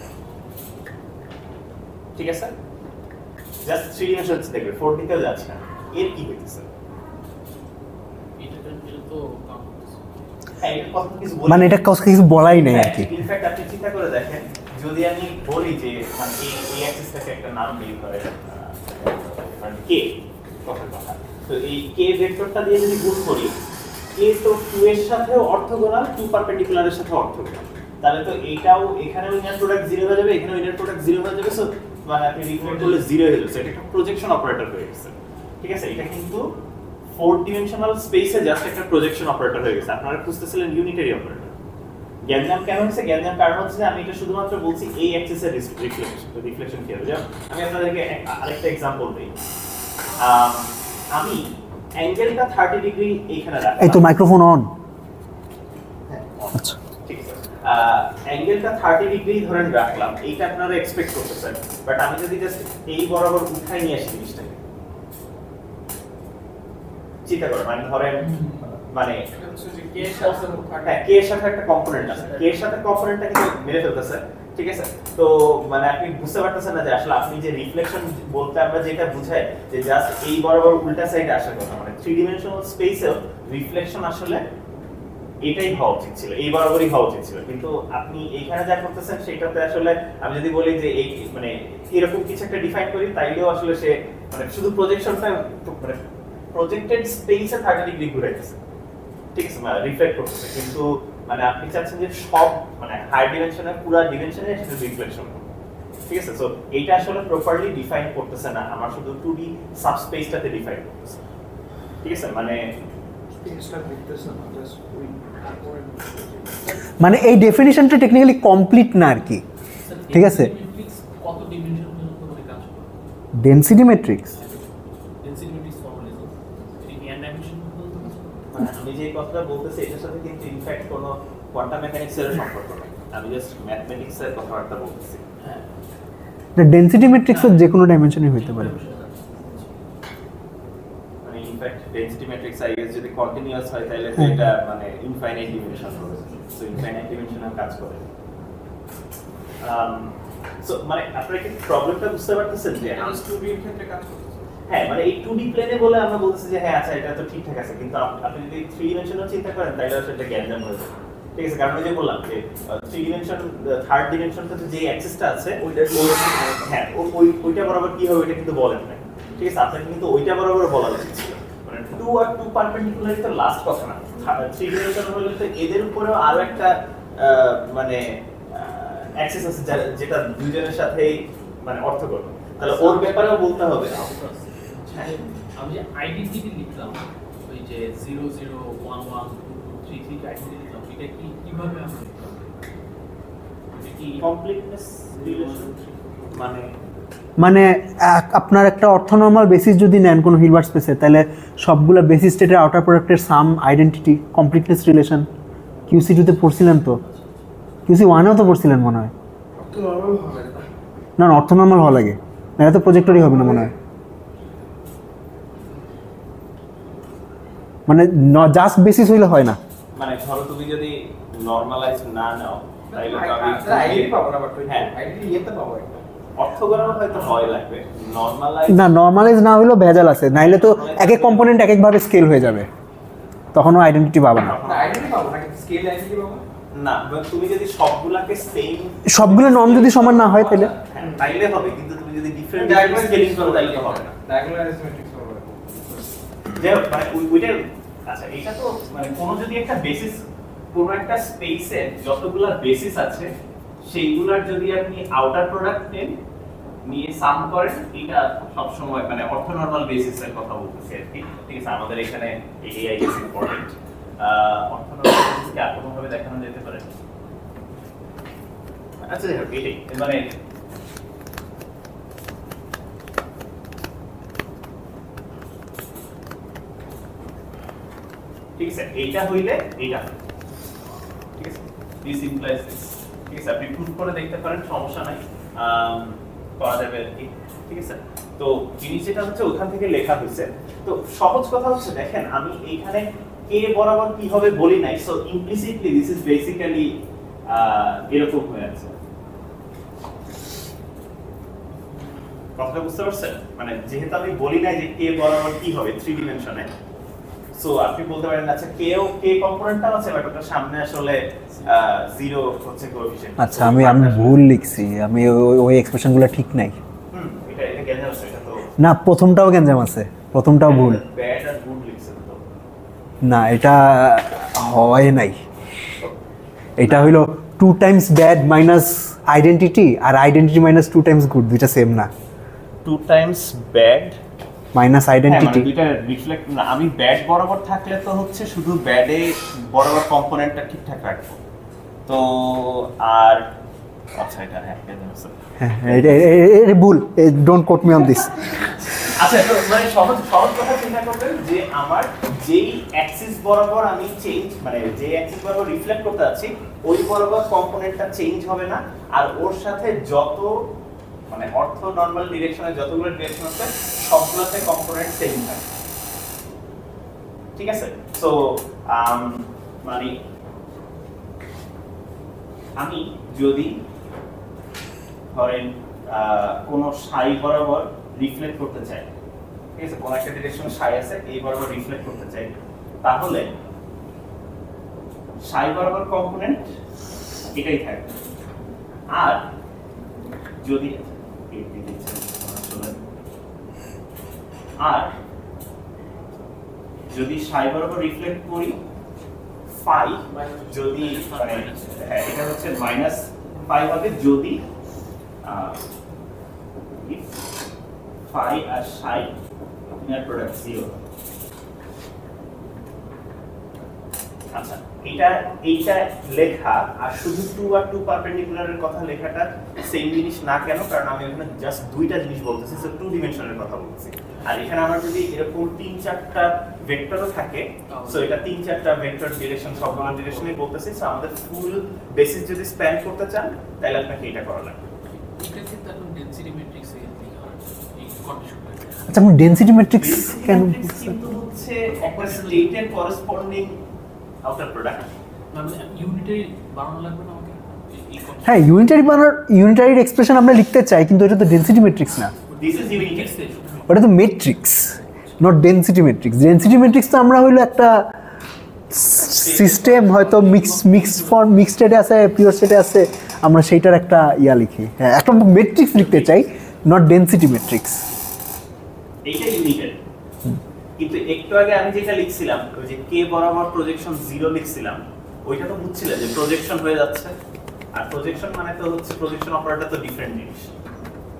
S4: ঠিক আছে, জাস্ট 3 ডিমেনশনে চিন্তা করি, 4 দিকেও যাচ্ছে না, এর কি হইতেছে?
S1: মানে এটা কিছু বলাই নাই আর কি।
S4: ইনফ্যাক্ট আপনি চিন্তা করে দেখেন, যদি আমি বলি যে মানে এই অ্যাক্সিসটাকে একটা নাম দিই ধরে মানে কে কথা, তো এই কে ভেক্টরটা দিয়ে যদি গুণ করি, কে তো 2 এর সাথেও অর্থগোনাল, 2 পারপেন্ডিকুলারের সাথে অর্থগোনাল, তাহলে তো এইটাও এখানেও ইনার প্রোডাক্ট 0 হয়ে যাবে, এখানেও ইনার প্রোডাক্ট 0 হয়ে যাবে। সো মানে আপনি রিফ্লেক্ট করলে 0 হয়ে যাচ্ছে, এটা একটা প্রজেকশন অপারেটর হয়ে গেছে। ঠিক আছে, এটা কিন্তু 4 ডিমেনশনাল স্পেসে জাস্ট একটা প্রজেকশন অপারেটর হয়ে গেছে। আপনারা খুঁজতেছিলেন ইউনিটারি অপারেটর। গ্যাঞ্জাম কেন হচ্ছে? গ্যাঞ্জাম কারণ হচ্ছে যে আমি এটা শুধুমাত্র বলছি এই অ্যাক্সিসের রিফ্লেকশন কি হবে। যেমন আমি আপনাদেরকে আরেকটা एग्जांपल দেই। আমি অ্যাঙ্গেলটা 30 ডিগ্রি এইখানে রাখলাম।
S1: এই তো মাইক্রোফোন অন। আচ্ছা,
S4: ঠিক আছে, অ্যাঙ্গেলটা 30 ডিগ্রি ধরেন রাখলাম, এইটা আপনারা এক্সপেক্ট করতেছেন, বাট আমি যদি জাস্ট এই বরাবর উঠাই নিয়ে আসি জিনিসটাকে, চিন্তা করেন, মানে ধরেন মানে কে এর সাথে একটা কম্পোনেন্ট আছে, কে এর সাথে কম্পোনেন্টটা কিন্তু মেরে ফেলতেছে। ঠিক আছে, তো মানে আপনি বুঝতে পারতেছেন না যে আসলে আপনি যে রিফ্লেকশন বলতে আমরা যেটা বুঝাই যে জাস্ট এই বরাবর উল্টা সাইডে আসার কথা, মানে 3 ডিমেনশনাল স্পেসেও রিফ্লেকশন আসলে এটাই হওয়া উচিত ছিল, এই বরাবরই হওয়া উচিত ছিল। কিন্তু আপনি এইখানে যা করতেছেন সেটাতে আসলে আমি যদি বলি যে এই মানে এরকম কিছু একটা ডিফাইন করি, তাইলেও আসলে সে মানে শুধু প্রজেকশনটা মানে প্রজেক্টেড স্পেসে 30 ডিগ্রি ঘুরাইতেছে। ঠিক আছে, মানে রিফ্লেক্ট করতেছে, কিন্তু মানে আপনি চাচ্ছেন যে সব মানে হাই ডিমেনশনে পুরো ডিমেনশনে সেটা রিফ্লেকশন। ঠিক আছে, সো এইটা আসলে প্রপারলি ডিফাইন করতেছে না, আমার শুধু 2D সাবস্পেসটাতে ডিফাইন করতেছে। ঠিক আছে, মানে
S1: মানে এই ডেফিনিশনটা টেকনিক্যালি কমপ্লিট না আর কি। ঠিক আছে,
S2: কত ডিমেনশন পর্যন্ত করে কাজ করে?
S1: Density matrix
S2: density matrix formula এটি এন ডাইমেনশন পর্যন্ত কাজ করে?
S4: মানে আমি যে কথাটা বলতেছি এটার সাথে কিন্তু ইনফ্যাক্ট কোনো কোয়ান্টাম মেকানিক্সের সম্পর্ক নেই, আমি জাস্ট ম্যাথমেটিক্সের কথাবার্তা বলতেছি। হ্যাঁ,
S1: ডেনসিটি ম্যাট্রিক্সের যে কোনো ডাইমেনশনই হতে পারে।
S4: মানে in fact density matrix I guess যদি কন্টিনিউয়াস হয় তাহলে তো এটা মানে ইনফাইনাইট ডিমেনশন হবে, সো ইনফাইনাইট ডিমেনশনে কাজ করে। সো মানে আপনারা কি প্রবলেমটা বুঝতে পারতেছেন যে
S3: আজ 2D এর ক্ষেত্রে কাজ করতেছে।
S4: হ্যাঁ, মানে এই 2D প্লেনে বলে আমরা বলতেছি যে হ্যাঁ আচ্ছা এটা তো ঠিকঠাক আছে, কিন্তু আপনি যদি 3 ডিমেনশনাল চিন্তা করেন তাহলে আসলে এটা গ্যাঞ্জাম হয়ে যাবে। ঠিক আছে, কারণ ওই যে বললাম যে 3 ডিমেনশন থার্ড ডিমেনশনটাতে যে অ্যাক্সিসটা আছে হ্যাঁ ওইটা বরাবর কি হবে এটা কিন্তু বলেন না। ঠিক আছে, আপনাকে কিন্তু ওইটা বরাবর বলা উচিত ছিল, মানে 2 আর 2 পারপেন্ডিকুলার তো লাস্ট কথা না, 3 ডিমেনশন হলে তো এদের উপরেও আরো একটা মানে অ্যাক্সিস আছে যেটা দুইজনের সাথেই মানে অর্থগত, তাহলে ওর ব্যাপারেও বলতে হবে।
S2: আমি যে আইডেন্টিটি লিখলাম, ওই যে 0 0 1 1 2 2 3 3 আইডেন্টিটি লিখলাম, এটা কি কিভাবে আমরা লিখলাম? এটা কি
S4: কমপ্লিটনেস রিলেশন মানে
S1: মানে আপনার একটা অর্থনর্মাল বেসিস যদি নেন কোনো হিলবার্ট স্পেসে, তাহলে সবগুলো বেসিস স্টেটের আউটার প্রোডাক্টের সাম আইডেন্টিটি কমপ্লিটনেস রিলেশন। কিউসি 2তে পড়ছিলেন তো, কিউসি 1এও তো পড়ছিলেন মনে হয়।
S3: তো নরমাল হবে
S1: না, অর্থনর্মাল হওয়া লাগে, এটা তো প্রজেক্টরই হবে না মনে হয়। মানে জাস্ট বেসিস হইলে হয় না।
S4: মানে ধরো তুমি যদি নরমালাইজ না নাও তাইলে তো আমি
S5: আইডি পাবো না, বাট
S4: হ্যাঁ
S5: আইডি ইয়েতে পাবো একটা।
S4: অর্থগণনা হয়তো হয় লাগবে, নরমালাইজ
S1: না নর্মালাইজ না হলেও ভেজাল আছে, নাইলে তো এক এক কম্পোনেন্ট এক একভাবে স্কেল হয়ে যাবে, তখনও আইডেন্টিটি পাবে না।
S5: আইডেন্টি পাবো না, কিন্তু স্কেল আইডেন্টি পাবো
S4: না, তুমি যদি সবগুলাকে সেম
S1: সবগুলো নর্ম যদি সমান না হয় তাহলে
S4: তাইলে হবে, কিন্তু তুমি যদি ডিফারেন্ট স্কেলিং করো তাইলে তো হবে না।
S5: ডায়াগোনাল ম্যাট্রিক্স পাবো।
S4: যে মানে ওইটা আচ্ছা, এটা তো মানে কোনো যদি একটা বেসিস, কোনো একটা স্পেসের যতগুলা বেসিস আছে সেইগুলার যদি আপনি আউটার প্রোডাক্ট নেন, নিয়ে সাম করেন, এটা সব সময় মানে অর্থনর্মাল বেসিসের কথা বলতেছি আর কি। ঠিক আছে, আমাদের এখানে এআই ইজ ইম্পর্টেন্ট। অর্থনর্মাল বেসিসকে আর কোনো ভাবে দেখানো যেতে পারে? আচ্ছা দেখো, এটাই মানে ঠিক আছে, এইটা হইলে এইটা, ঠিক আছে, দিস ইমপ্লাইজ দিস। ঠিক আছে, আপনি প্রুফ করে দেখতে পারেন, সমস্যা নাই, পাওয়া যাবে আর কি। ঠিক আছে, তো জিনিস যেটা হচ্ছে ওখান থেকে লেখা হয়েছে। তো সহজ কথা হচ্ছে, দেখেন আমি এইখানে কে বরাবর কি হবে বলি নাই, so implicitly this is basically এরকম হয়ে আছে। কথাটা বুঝতে পারছেন? মানে যেহেতু আমি বলি নাই যে কে বরাবর কি হবে 3 ডিমেনশনে, সো আপনি বলতে পারেন আচ্ছা কে কম্পোনেন্টটা আছে, বাট ওটার সামনে আসলে 0 হচ্ছে কোএফিশিয়েন্ট।
S1: আচ্ছা আমি ভুল লিখছি, আমি ওই এক্সপ্রেশনগুলো ঠিক নাই।
S4: এটা কেন আছে? এটা তো
S1: না প্রথমটাও গ্যাঞ্জাম আছে, প্রথমটাও ভুল।
S4: ব্যাড আর গুড লিখছেন তো?
S1: না এটা হয় নাই, এটা হইলো 2 টাইমস ব্যাড মাইনাস আইডেন্টিটি, আর আইডেন্টিটি মাইনাস 2 টাইমস গুড, দুইটা সেম না।
S4: 2 টাইমস ব্যাড
S1: মাইনাস আইডেন্টিটি,
S4: দুইটা রিফ্লেক্ট না, আমি ব্যাড বরাবর থাকলে তো হচ্ছে শুধু ব্যাডে বরাবর কম্পোনেন্টটা ঠিকঠাক রাখবো তো। আর আচ্ছা এটা হ্যাঁ
S1: এটা ভুল, don't quote me on this.
S4: আচ্ছা তো মানে সহজ কথা চিন্তা করবেন যে আমার যেই অ্যাক্সিস বরাবর আমি চেঞ্জ, মানে যে অ্যাক্সিস বরাবর রিফ্লেক্ট করতে যাচ্ছি ওই বরাবর কম্পোনেন্টটা চেঞ্জ হবে না, আর ওর সাথে যত মানে অর্থ নরমাল ডিরেকশনে যতগুলো ডিরেকশন আছে সবগুলোতে কম্পোনেন্ট সেম থাকে। ঠিক আছে, সো মানে আমি যদি ধরেন কোনো সাই বরাবর রিফ্লেক্ট করতে চাই, ঠিক আছে, কোনো একটা ডিরেকশন সাই আছে, এই বরাবর রিফ্লেক্ট করতে চাই, তাহলে সাই বরাবর কম্পোনেন্ট এটাই থাকবে। আর যদি সাই বরাবর রিফ্লেক্ট করি ফাই, যদি মানে এটা হচ্ছে মাইনাস ফাই হবে যদি ফাই আর সাই ইনার প্রোডাক্ট 0। আচ্ছা এইটা লেখা আর শুধু 2 আর 2 পারপেন্ডিকুলারের কথা লেখাটা সেম জিনিস না কেন? কারণ আমি এখানে জাস্ট দুইটা জিনিস বলতেছি, সো 2 ডিমেনশনের কথা বলতেছি। আর এখানে আমার যদি এরকম 3-4টা ভেক্টরও থাকে, সো এটা 3-4টা ভেক্টর ডিরেকশন সবগুলো ডিরেকশনে বলতেছি। সো আমাদের ফুল বেসিস যদি স্প্যান করতে চান তাহলে আপনাকে এটা করা লাগবে।
S2: এটা কিন্তু এখন ডেনসিটি ম্যাট্রিক্স এর এই কন্ডিশন।
S1: আচ্ছা আপনি ডেনসিটি ম্যাট্রিক্স কেন?
S4: কিন্তু হচ্ছে একটা স্টেটের করেসপন্ডিং আউটার প্রোডাক্ট,
S2: মানে ইউনিটারি বানানো লাগবে না আমাকে?
S1: হ্যাঁ ইউনিটারি এক্সপ্রেশন আমরা লিখতে চাই, কিন্তু এটা তো ডেনসিটি ম্যাট্রিক্স না,
S4: দিস ইজ ইউনিটারি।
S1: ওটা তো matrix, not density matrix. Density matrix তো আমরা হইলো একটা সিস্টেম, হয়তো মিক্স স্টেটে আছে, পিওর স্টেটে আছে, আমরা সেইটার একটা লিখি। হ্যাঁ একটা ম্যাট্রিক্স লিখতে চাই, নট ডেনসিটি ম্যাট্রিক্স।
S4: এইটা ইউনিটারি, কিন্তু একটু আগে আমি যেটা লিখছিলাম ওই যে কে বরাবর প্রজেকশন 0 লিখছিলাম, ওইটা তো বুঝছিলে যে প্রজেকশন হয়ে যাচ্ছে, আর প্রজেকশন মানে তো হচ্ছে প্রজেকশন অপারেটর তো ডিফারেন্ট জিনিস,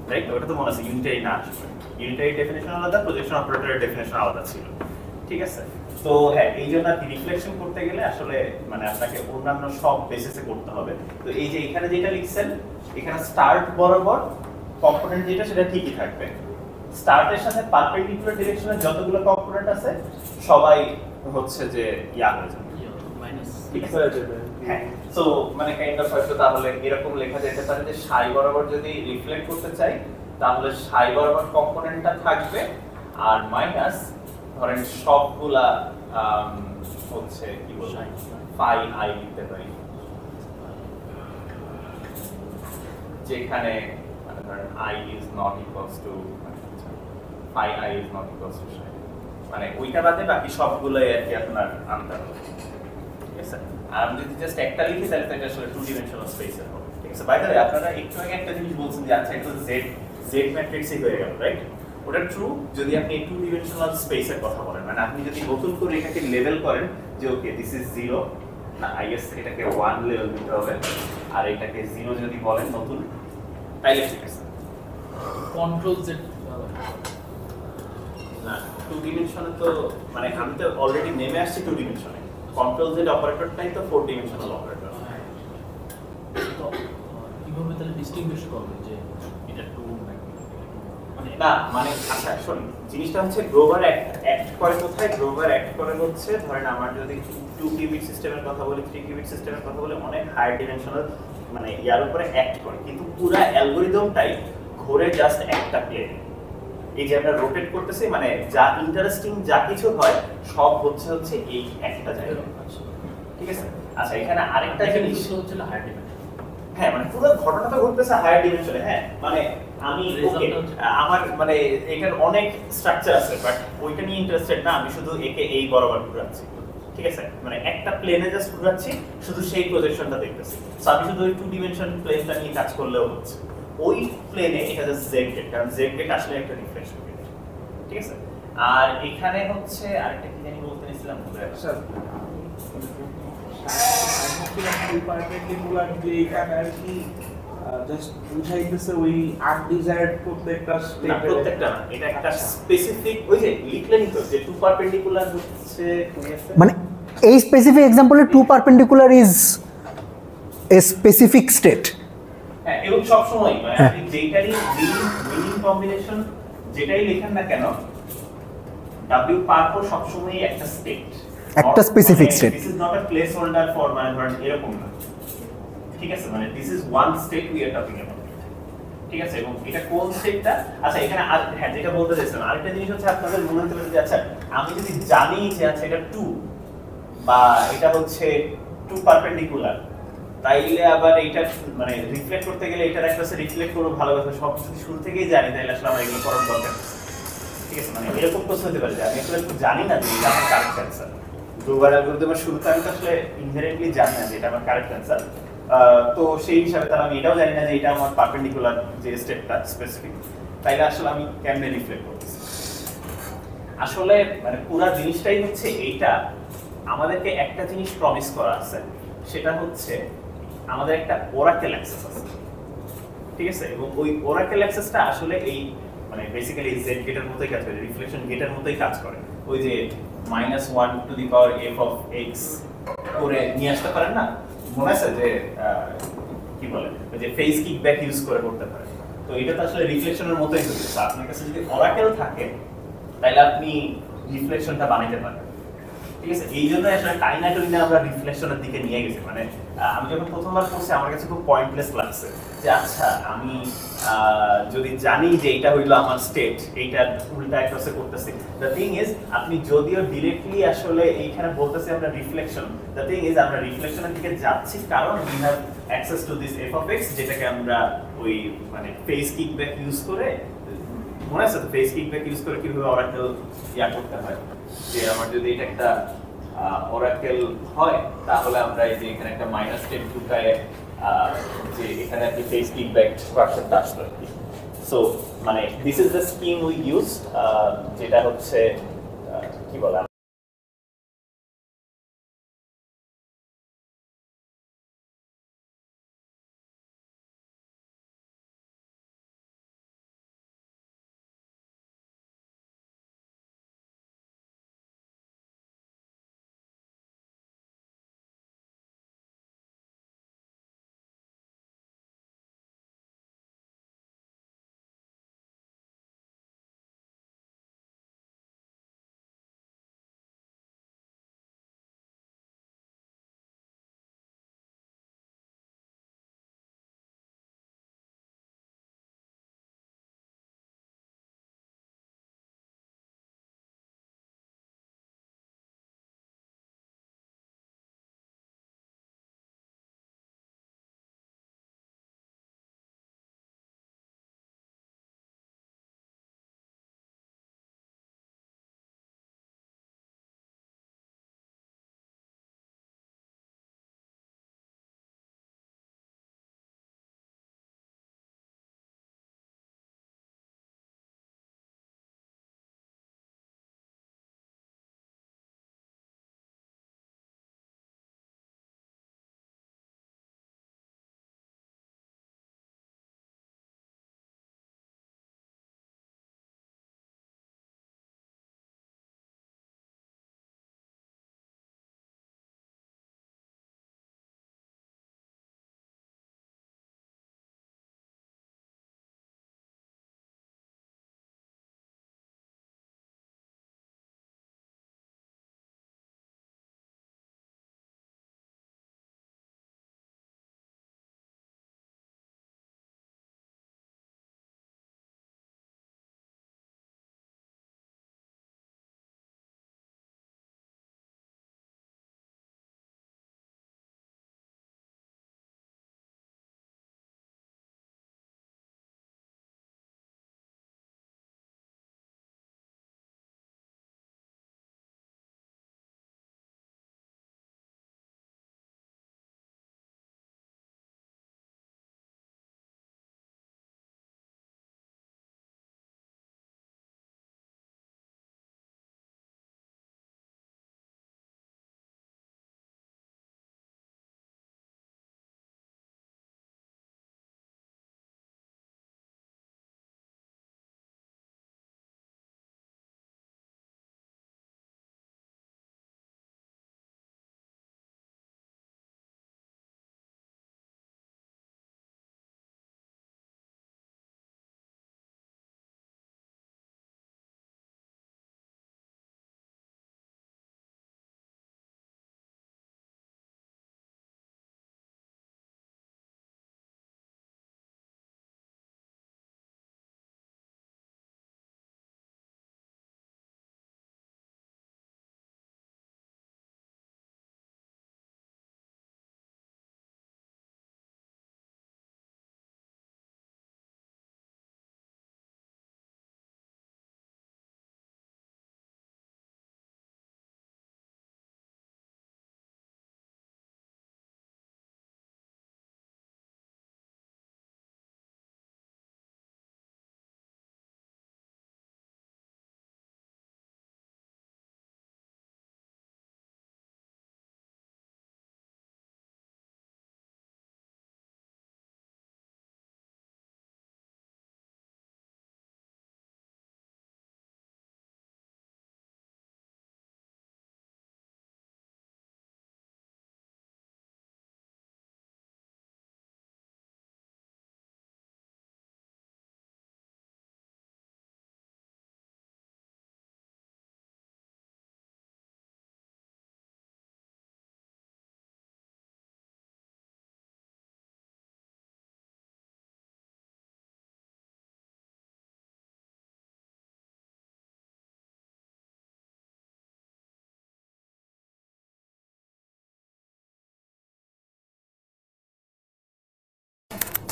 S4: রাইট? ওটা তো মনে আছে ইউনিটারি না, ইউনিটারি ডেফিনিশন আলাদা, প্রজেকশন অপারেটরের ডেফিনিশন আলাদা ছিল। ঠিক আছে, তো হ্যাঁ এই জন্য আর কি রিফ্লেকশন করতে গেলে আসলে মানে আপনাকে অন্যান্য সব বেসিসে করতে হবে। তো এই যে এখানে যেটা লিখছেন, এখানে স্টার্ট বরাবর কম্পোনেন্ট যেটা সেটা ঠিকই থাকবে, স্টার্টের সাথে পারপেন্ডিকুলার ডিরেকশনে যতগুলো কম্পোনেন্ট আছে সবাই হচ্ছে যে হয়ে যাবে,
S2: মাইনাস
S4: ঠিক আছে? হ্যাঁ, সো মানে কাইন্ড অফ হয়তো তাহলে এরকম লেখা যেতে পারে যে সাই বরাবর যদি রিফ্লেক্ট করতে চাই তাহলে সাই বরাবর কম্পোনেন্টটা থাকবে, আর মাইনাস ধরেন সবগুলা হচ্ছে কি বলবো ফাই আই লিখতে পারি।
S6: যেখানে মানে ধরেন I is not equals to phi I is not equals to psi, মানে ওইটা বাদে বাকি সবগুলোই আর কি আপনার আনতে হবে, ঠিক আছে। আর আমি যদি জাস্ট একটা লিখি তাহলে এটা আসলে টু ডিমেনশনাল স্পেসের হবে, ঠিক আছে। বাই দ্য ওয়ে আপনারা একটু আগে একটা জিনিস বলছেন যে আচ্ছা এটা z ম্যাট্রিক্সই হয়ে গেল, রাইট? ওটা ট্রু যদি আপনি টু ডিমেনশনাল স্পেসের কথা বলেন, মানে আপনি যদি নতুন করে এটাকে লেভেল করেন যে ওকে দিস ইজ 0 না, আই গেস এটাকে 1 লেভেল দিতে হবে, আর এটাকে 0 যদি বলেন নতুন তাইলে ঠিক আছে।
S2: কন্ট্রোল জেড
S6: না, টু ডিমেনশনে তো মানে আমি তো অলরেডি নেমে আসছি টু ডিমেনশনে, কন্ট্রোল জেড অপারেটরটাই তো ফোর ডিমেনশনাল অপারেটর।
S2: তো কিভাবে তাহলে ডিস্টিংগুইশ করবে যে এটা টু মানে
S6: না মানে আচ্ছা শুন, জিনিসটা হচ্ছে গ্রোভার অ্যাক্ট করে কোথায়? গ্রোভার অ্যাক্ট করে হচ্ছে ধরেন আমার যদি 2 কিউবিট সিস্টেমের কথা বলি, 3 কিউবিট সিস্টেমের কথা বলি, অনেক হায়ার ডিমেনশনাল মানে ইয়ার উপরে অ্যাক্ট করে, কিন্তু পুরো অ্যালগরিদমটাই ঘুরে জাস্ট একটা প্লেনে। এই যে আমরা রোটেট করতেছি মানে যা ইন্টারেস্টিং যা কিছু হয় সব হচ্ছে এই একটা জায়গায়, ঠিক আছে। আচ্ছা এখানে আরেকটা জিনিস
S2: হচ্ছে হায়ার ডিমেনশন,
S6: হ্যাঁ মানে পুরো ঘটনাটা ঘটতেছে হায়ার ডিমেনশনে, হ্যাঁ মানে আমি ওকে আমার মানে এটার অনেক স্ট্রাকচার আছে বাট ওইটা নিয়ে ইন্টারেস্টেড না, আমি শুধু একে এই বরাবর ঘুরাচ্ছি, ঠিক আছে। মানে একটা প্লেনে জাস্ট ঘুরাচ্ছি, শুধু সেই প্রজেকশনটা দেখতেছি। সো আমি শুধু ওই টু ডিমেনশন প্লেনটা নিয়ে কাজ করলেও হচ্ছে, ওই প্লেনে এটা জাস্ট জেড গেট, কারণ জেড গেট আসলে একটা রিফ্লেকশন গেট, ঠিক আছে। আর এখানে হচ্ছে আরেকটা কি জানি বলতে নিছিলাম,
S3: স্যার পারপেন্ডিকুলার যে এখানে আর কি জাস্ট বুঝাইতেছে ওই আনডিজায়ার্ড প্রত্যেকটা
S6: না
S3: স্টেপে
S6: প্রত্যেকটা না, এটা একটা স্পেসিফিক ওই যে লিখলেনই তো যে টু পারপেন্ডিকুলার হচ্ছে
S7: মানে এই স্পেসিফিক এক্সাম্পলে two perpendicular is a specific state.
S6: হ্যাঁ এবং সব সময় মানে আপনি যেটারই মিনিং কম্বিনেশন যেটাই লেখেন না কেন w পারপো সব সময় একটা স্টেট,
S7: একটা specific state.
S6: This is not a place holder for মানে ধরেন এরকম না, ঠিক আছে। মানে this is one state we are talking about, ঠিক আছে। এবং এটা কোন স্টেটটা, আচ্ছা এখানে হ্যাঁ যেটা বলতে চাইছিলাম আরেকটা জিনিস হচ্ছে আপনাদের মনে হতে পারে যে আচ্ছা আমি যদি জানি যে আচ্ছা এটা 2 বা এটা হচ্ছে 2 পারপেন্ডিকুলার, তাইলে আবার এটা মানে রিফ্লেক্ট করতে গেলে এটার একটা রিফ্লেক্ট করব ভালো কথা সব কিছু শুরু থেকেই জানি, তাইলে আসলে আমার এগুলো করার দরকার, ঠিক আছে। মানে এরকম প্রশ্ন হতে পারে যে আমি আসলে জানি না যে এটা আমার কারেক্ট অ্যান্সার, গ্লোবাল অ্যালগরিদমের শুরুতে আমি তো আসলে ইনহেরেন্টলি জানি না যে এটা আমার কারেক্ট অ্যান্সার, তো সেই হিসাবে তাহলে আমি এটাও জানি না যে এটা আমার পারপেন্ডিকুলার যে স্টেটটা স্পেসিফিক, তাইলে আসলে আমি কেমনে রিফ্লেক্ট করতেছি। আসলে মানে পুরো জিনিসটাই হচ্ছে এইটা আমাদেরকে একটা জিনিস প্রমিস করা আছে, সেটা হচ্ছে আমাদের একটা ওরাকেল অ্যাক্সেস আছে, ঠিক আছে। এবং ওই ওরাকেল অ্যাক্সেসটা আসলে এই মানে বেসিক্যালি জেড গেটের মতোই কাজ করে, রিফ্লেকশন গেটের মতোই কাজ করে। ওই যে -1 two the power f of x করে নিয়ে আসতে পারেন না, মনে আছে যে কি বলে ওই যে ফেজ কিকব্যাক ইউজ করে করতে পারে, তো এটা তো আসলে রিফ্লেকশনের মতোই হচ্ছে। তো আপনার কাছে যদি ওরাকেল থাকে তাহলে আপনি রিফ্লেকশনটা বানাইতে পারেন, ঠিক আছে। এই জন্য আসলে কাইনাটোরিনে আমরা রিফ্লেকশনের দিকে নিয়ে গেছি। মানে আমি যখন প্রথমবার পড়ছি আমার কাছে খুব পয়েন্টলেস লাগছে যে আচ্ছা আমি যদি জানি যে এটা হইলো আমার স্টেট, এইটা উল্টা অ্যাক্রসে করতেছি, দ্য থিং ইজ আপনি যদিও ডিরেক্টলি আসলে এইখানে বলতেছি আমরা রিফ্লেকশন, দ্য থিং ইজ আমরা রিফ্লেকশনের দিকে যাচ্ছি কারণ we have access to this F of x, যেটাকে আমরা ওই মানে ফেজ কিকব্যাক ইউজ করে, মনে আছে তো ফেজ কিকব্যাক ইউজ করে কিভাবে অরাকেল ইয়া করতে হয়, যে আমার যদি এটা একটা অরাকেল হয় তাহলে আমরা এই যে এখানে একটা -10 ঢুকায় যে এখানে আপনি ফেজ কিকব্যাক ভার্সনটা আসলো। সো মানে this is the scheme we use, যেটা হচ্ছে কি বলে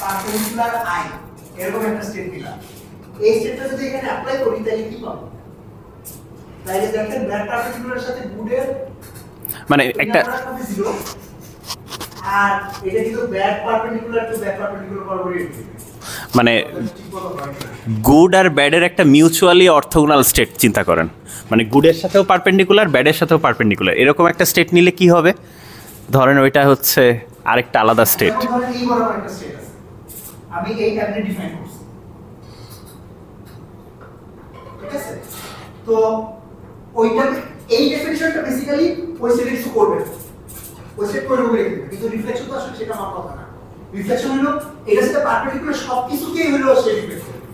S1: পারপেন্ডিকুলার আই এরকম একটা স্টেট দিলাম। এই স্টেটটা যদি এখানে অ্যাপ্লাই করি তাহলে কি পাবো? তাহলে দেখেন ব্যাক পারপেন্ডিকুলারের সাথে গুডের
S6: মানে একটা
S1: জিরো, আর এটা কিন্তু back perpendicular to back perpendicular বরাবরই
S6: মানে গুড আর ব্যাডের একটা মিউচুয়ালি অর্থোগোনাল স্টেট চিন্তা করেন, মানে গুডের সাথেও পারপেন্ডিকুলার, ব্যাডের সাথেও পারপেন্ডিকুলার, এরকম একটা স্টেট নিলে কি হবে? ধরেন ওইটা হচ্ছে আরেকটা আলাদা স্টেট।
S1: এই বরাবর একটা স্টেট আছে, আমি এই ক্যাবিনেট ডিফাইন করছি, ঠিক আছে? তো ওইটা এই ডেফিনিশনটা বেসিক্যালি ওই স্টেটে কিছু করবে না, ওই স্টেট করে রেখে দেবে, কিন্তু রিফ্লেকশন তো আসলে সেটা আমার কথা না। রিফ্লেকশন হলো এটার সাথে পারপেন্ডিকুলার সবকিছুকেই হলো সে রিফ্লেক্ট করবে,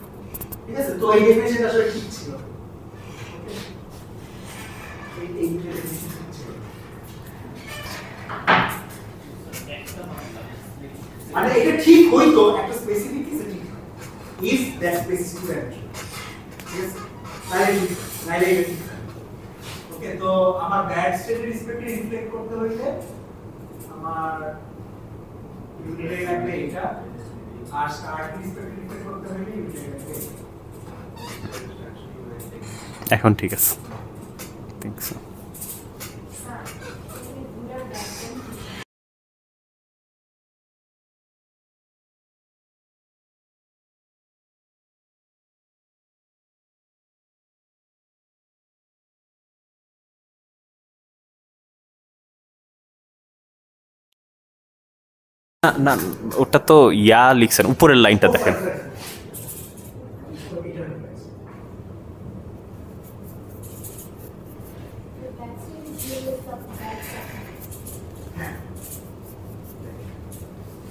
S1: ঠিক আছে? তো এই ডেফিনিশন আসলে ঠিক ছিল, এই ডেফিনিশন ঠিক ছিল, মানে এটা ঠিক হইতো একটা স্পেসিফিক কেসে ঠিক হয়, ইফ দ্যাট স্পেসিফিক ভ্যালু, ঠিক আছে? নাইলে এটা ঠিক হয়। ওকে, তো আমার ব্যাড স্টেটের রেসপেক্টে রিফ্লেক্ট করতে হইলে আমার ইউনিটে লাগবে এটা, আর স্টার্ট রেসপেক্টে রিফ্লেক্ট করতে হইলে ইউনিটে লাগবে
S6: এখন ঠিক আছে, থিংক সো। না না, ওটা তো ইয়া লিখছেন, উপরের লাইনটা দেখেন।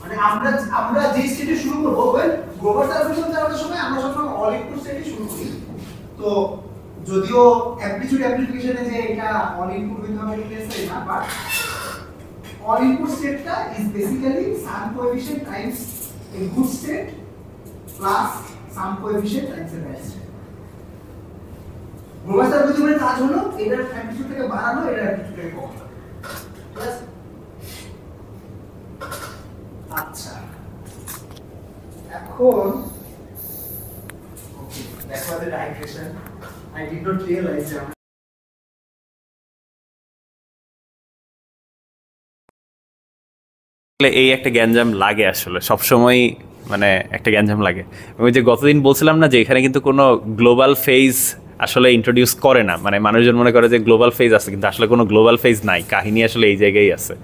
S1: মানে আমরা যে স্টেটে শুরু করব, ওয়েল গ্লোবাল সার্ভেশন চালানোর সময় আমরা সবসময় অল ইনপুট স্টেটে শুরু করি। তো যদিও অ্যাপ্লিটিউড অ্যাপ্লিকেশনে যে এটা অল ইনপুট হইতে হবে এটা না, but all input state ka is basically sum coefficient times a good state plus sum coefficient times a bad state. Global সার্ভেশনের কাজ হলো এটার অ্যাম্পলিটিউড থেকে বাড়ানো, এটার অ্যাম্পলিটিউড থেকে কমানো, ঠিক আছে? আচ্ছা, এখন ওকে, that was the digression. I did not realize that
S6: এই একটা গ্যাঞ্জাম লাগে আসলে সবসময়, মানে একটা গ্যাঞ্জাম লাগে। ওই যে গতদিন বলছিলাম না যে এখানে কিন্তু কোনো গ্লোবাল ফেজ আসলে ইন্ট্রোডিউস করে না, মানে মানুষজন মনে করে যে গ্লোবাল ফেজ আছে, কিন্তু আসলে কোনো গ্লোবাল ফেজ নাই, কাহিনী আসলে এই জায়গায় আছে।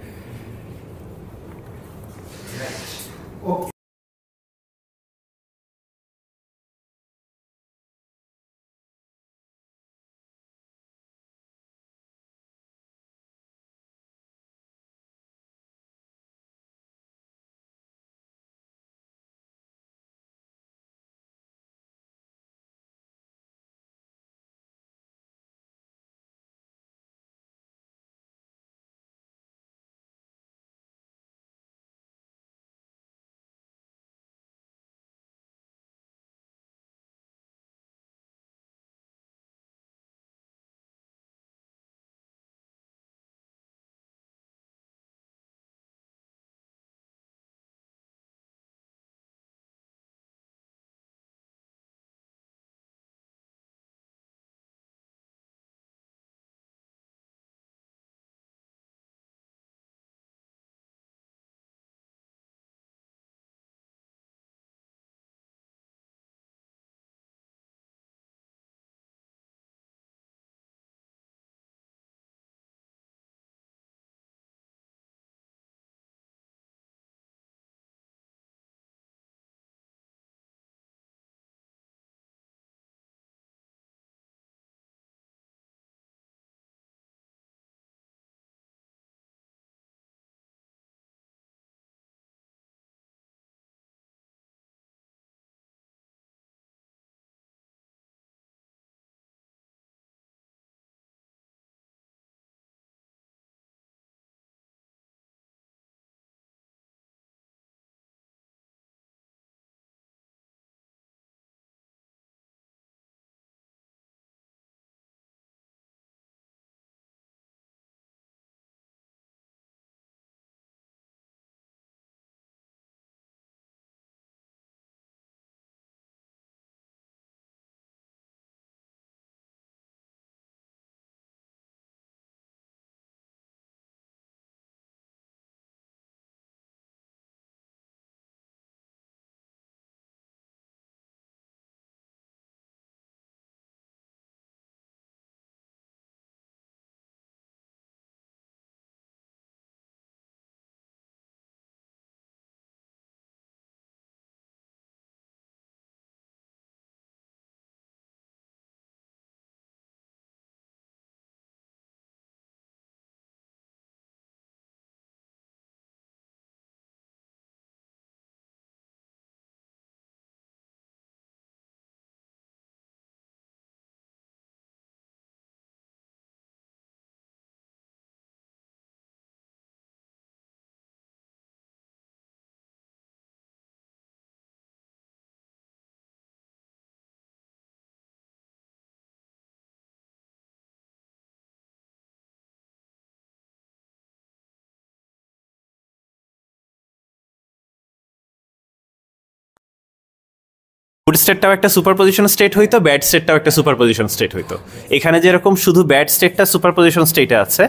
S6: গুড স্টেটটাও একটা সুপারপজিশন স্টেট হইতো, ব্যাড স্টেটটাও একটা সুপারপজিশন স্টেট হইতো। এখানে যেরকম শুধু ব্যাড স্টেটটা সুপারপজিশন স্টেটে আছে,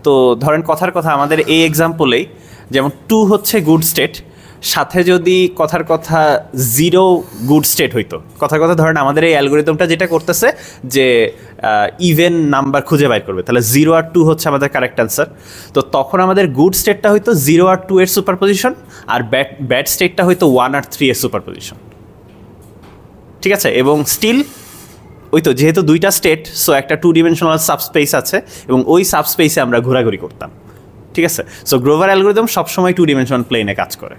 S6: তো ধরেন কথার কথা আমাদের এই এক্সাম্পলেই যেমন 2 হচ্ছে গুড স্টেট, সাথে যদি কথার কথা 0 গুড স্টেট হইতো, কথার কথা ধরেন আমাদের এই অ্যালগোরিদমটা যেটা করতেছে যে ইভেন নাম্বার খুঁজে বাইর করবে, তাহলে 0 আর 2 হচ্ছে আমাদের কারেক্ট অ্যান্সার। তো তখন আমাদের গুড স্টেটটা হইতো 0 আর 2 এর সুপারপজিশন, আর ব্যাড স্টেটটা হইতো 1 আর 3 এর সুপারপজিশন। ঠিক আছে, এবং স্টিল ওই তো যেহেতু দুইটা স্টেট, সো একটা 2 ডিমেনশনাল সাবস্পেস আছে এবং ওই সাবস্পেসে আমরা ঘোরাঘুরি করতাম। ঠিক আছে, সো গ্রোভার অ্যালগোরিদম সবসময় 2 ডিমেনশনাল প্লেনে কাজ করে।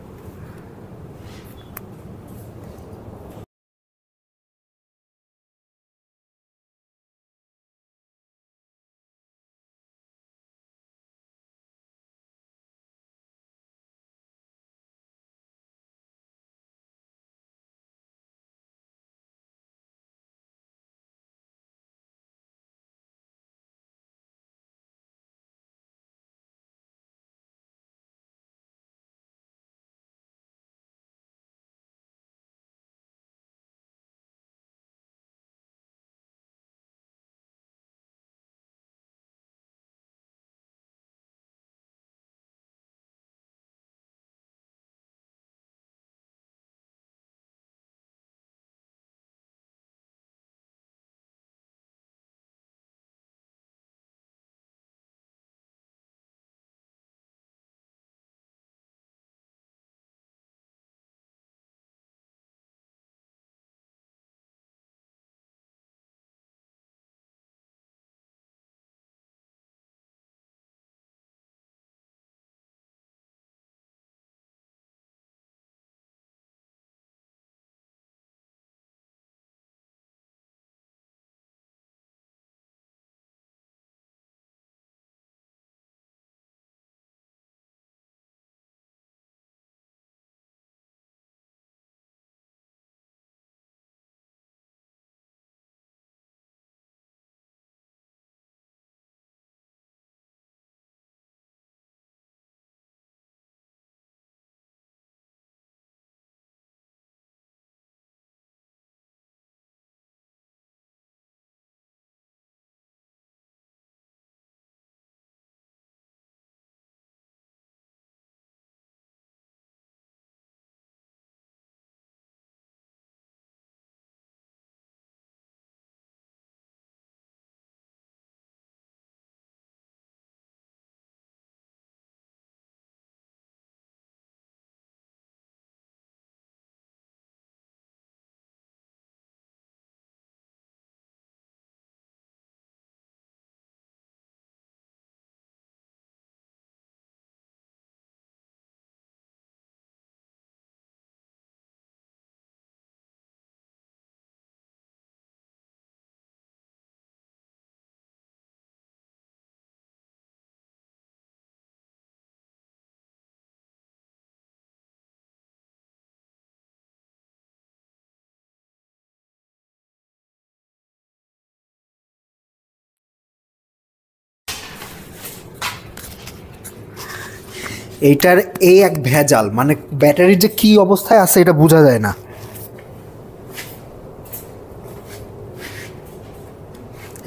S7: এইটার এই এক ভেজাল, মানে ব্যাটারির যে কি অবস্থায় আছে এটা বোঝা যায় না।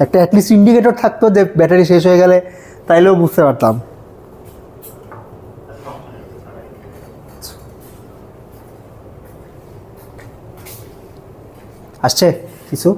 S7: একটা অ্যাটলিস্ট ইন্ডিকেটর থাকতো যে ব্যাটারি শেষ হয়ে গেলে, তাইলেও বুঝতে পারতাম। আসছে কিছু?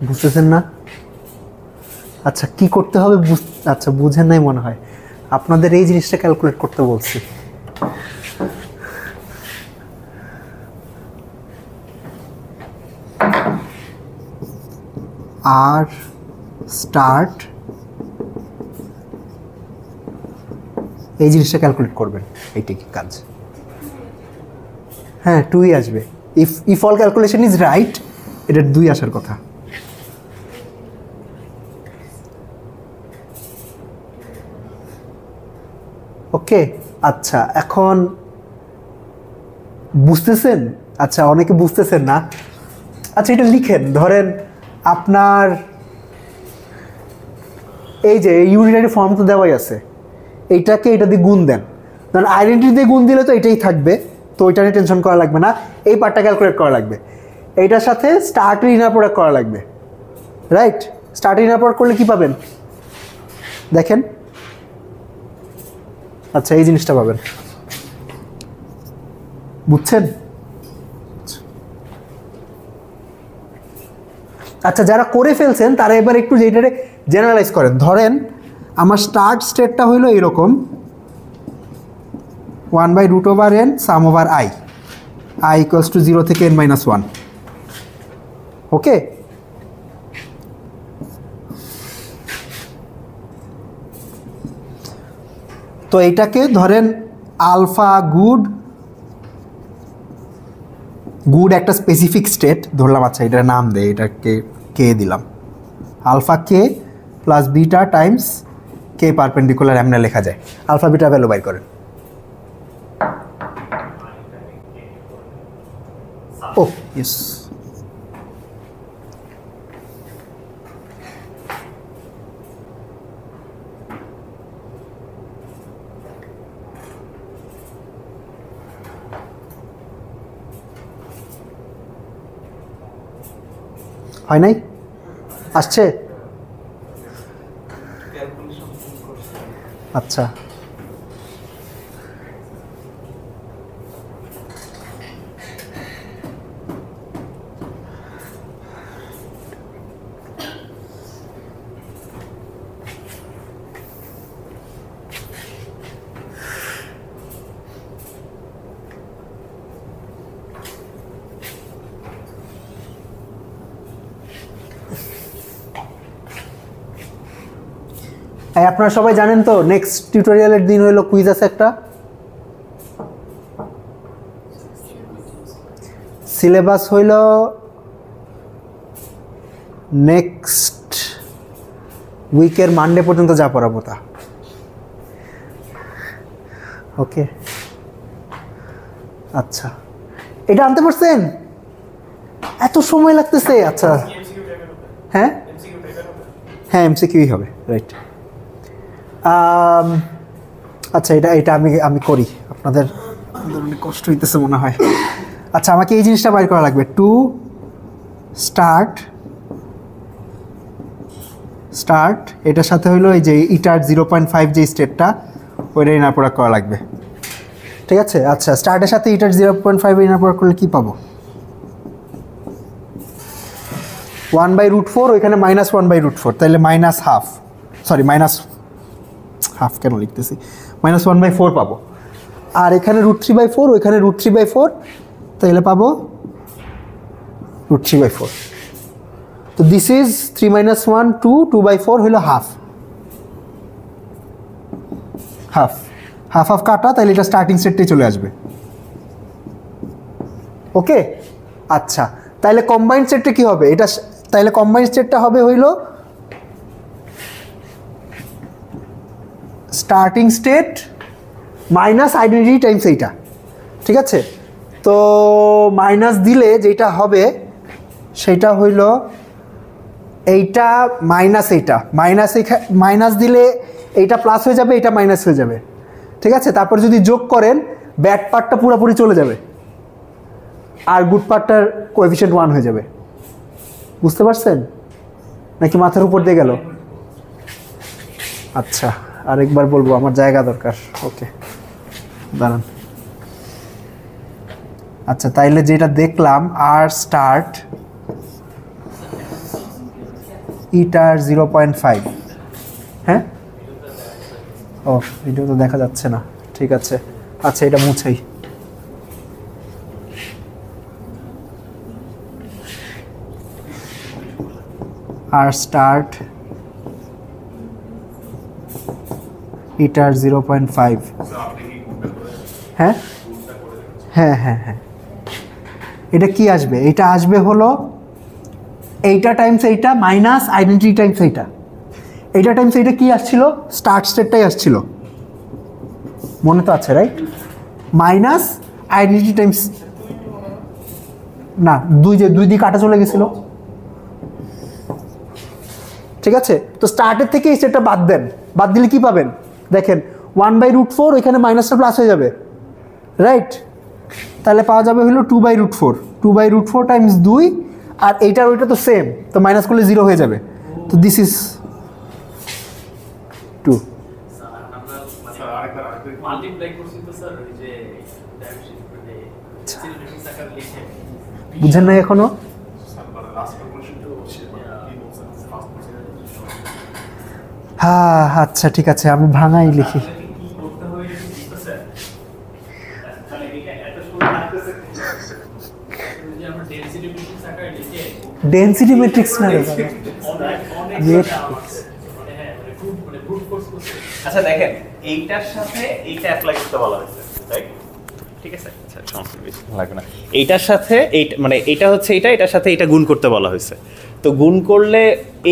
S7: বুঝতেছেন না? আচ্ছা কি করতে হবে? আচ্ছা বুঝেন নাই মনে হয়, আপনাদের এই জিনিসটা ক্যালকুলেট করতে বলছি। আর স্টার্ট এই জিনিসটা ক্যালকুলেট করবেন, এইটাই কি কাজ? হ্যাঁ 2ই আসবে, if all calculation is right এটার 2 আসার কথা। ওকে আচ্ছা এখন বুঝতেছেন? আচ্ছা অনেকে বুঝতেছেন না। আচ্ছা এটা লিখেন, ধরেন আপনার এই যে ইউনিটারি ফর্ম তো দেওয়াই আছে, এইটাকে এটা দিয়ে গুণ দেন, ধরেন আইডেন্টিটি দিয়ে গুণ দিলে তো এটাই থাকবে, তো ওইটা নিয়ে টেনশন করা লাগবে না, এই পার্টটা ক্যালকুলেট করা লাগবে। এইটার সাথে স্টার্টের ইনার প্রোডাক্ট করা লাগবে, রাইট? স্টার্টের ইনার প্রোডাক্ট করলে কি পাবেন দেখেন? আচ্ছা এই জিনিসটা পাবেন, বুঝছেন? আচ্ছা যারা করে ফেলছেন তারা এবার একটু যেটারে জেনারেলাইজ করেন। ধরেন আমার স্টার্ট স্টেটটা হইলো এরকম 1/√n সাম ওভার i = 0 থেকে n-1। ওকে তো এইটাকে ধরেন আলফা গুড একটা স্পেসিফিক স্টেট ধরলাম। আচ্ছা এটার নাম দেয়, এটাকে কে দিলাম, alpha k plus beta Times কে পারপেন্ডিকুলার এমনি লেখা যায়। আলফা বিটা ভ্যালু বাইর করেন। ও ইয়েস, হয় নাই? আসছে? আচ্ছা আপনারা সবাই জানেন তো নেক্সট টিউটোরিয়ালের দিন হইলো কুইজ আছে একটা, সিলেবাস হইল নেক্সট উইকের মানডে পর্যন্ত যা পড়াবো তা। ওকে আচ্ছা এটা আনতে পারছেন? এত সময় লাগতেছে? আচ্ছা হ্যাঁ হ্যাঁ এমসিকিউই হবে, রাইট। আচ্ছা এটা আমি করি, আপনাদের অনেক কষ্ট হইতেছে মনে হয়। আচ্ছা আমাকে এই জিনিসটা বাইর করা লাগবে, টু স্টার্ট এটার সাথে হইলো এই যে ইটার 0.5 যে স্টেটটা ওইটা ইনার প্রোডাক্ট করা লাগবে, ঠিক আছে? আচ্ছা স্টার্টের সাথে ইটার 0.5 ইনার প্রোডাক্ট করলে কী পাবো? 1/√4, ওইখানে -1/√4, তাহলে -1/2, সরি -1/2 কেন লিখতেছি, -1/4 পাবো। আর এখানে √3/4, ওইখানে √3/4, তাহলে পাবো √3/4। তো দিস ইজ 3 - 1 2, 2/4 হইলো হাফ কাটা, তাহলে এটা স্টার্টিং স্টেটটাই চলে আসবে। ওকে আচ্ছা তাহলে কম্বাইন্ড স্টেটটা কি হবে? এটা তাহলে কম্বাইন্ড স্টেটটা হবে হইলো starting state minus identity Times এইটা, ঠিক আছে? তো মাইনাস দিলে যেটা হবে সেটা হইল এইটা মাইনাস এইটা, মাইনাস দিলে এইটা প্লাস হয়ে যাবে, এইটা মাইনাস হয়ে যাবে, ঠিক আছে? তারপর যদি যোগ করেন ব্যাড পার্টটা পুরোপুরি চলে যাবে আর গুড পার্টটার কোএফিশিয়েন্ট 1 হয়ে যাবে। বুঝতে পারছেন নাকি মাথার উপর দিয়ে গেল? আচ্ছা আরেকবার বলবো, আমার জায়গা দরকার। ওকে দাঁড়ান। আচ্ছা তাইলে যেটা দেখলাম আর স্টার্ট ইটার 0.5 হ্যাঁ ও ভিডিও তো দেখা যাচ্ছে না ঠিক আছে আচ্ছা এটা মুছাই আর স্টার্ট ইটার 0.5 হ্যাঁ হ্যাঁ হ্যাঁ হ্যাঁ এটা কি আসবে এটা আসবে হলো এইটা টাইমস এইটা মাইনাস আইডেন্টিটি টাইমস এইটা টাইমস এইটা কি আসছিল স্টার্ট স্টেটটাই আসছিল মনে তো আছে রাইট মাইনাস আইডেন্টিটি টাইমস না দুই দিয়ে কাটা চলে গেছিল ঠিক আছে তো স্টার্টের থেকে এই স্টেটটা বাদ দিলে কি পাবেন দেখেন 1/√4 ওইখানে মাইনাসটা প্লাস হয়ে যাবে রাইট তাহলে পাওয়া যাবে হলো 2/√4 টাইমস 2 আর এইটার ওইটা তো সেম তো মাইনাস করলে 0 হয়ে যাবে তো দিস ইজ 2
S2: মাল্টিপ্লাই করছি তো স্যার ওই যে ডাইমেনশন মানে সিরিয়াল আকার লিখে
S7: বুঝেন না এখনো হ্যাঁ আচ্ছা ঠিক আছে আমি ভাঙাই লিখি ডেনসিটি ম্যাট্রিক্স না রে
S6: আচ্ছা দেখেন এইটার সাথে এইটা অ্যাপ্লাই করতে বলা হয়েছে রাইট ঠিক আছে আচ্ছা সমস্যা বেশি লাগবে না এইটার সাথে এইটা মানে এটা হচ্ছে এটার সাথে এটা গুণ করতে বলা হয়েছে তো গুণ করলে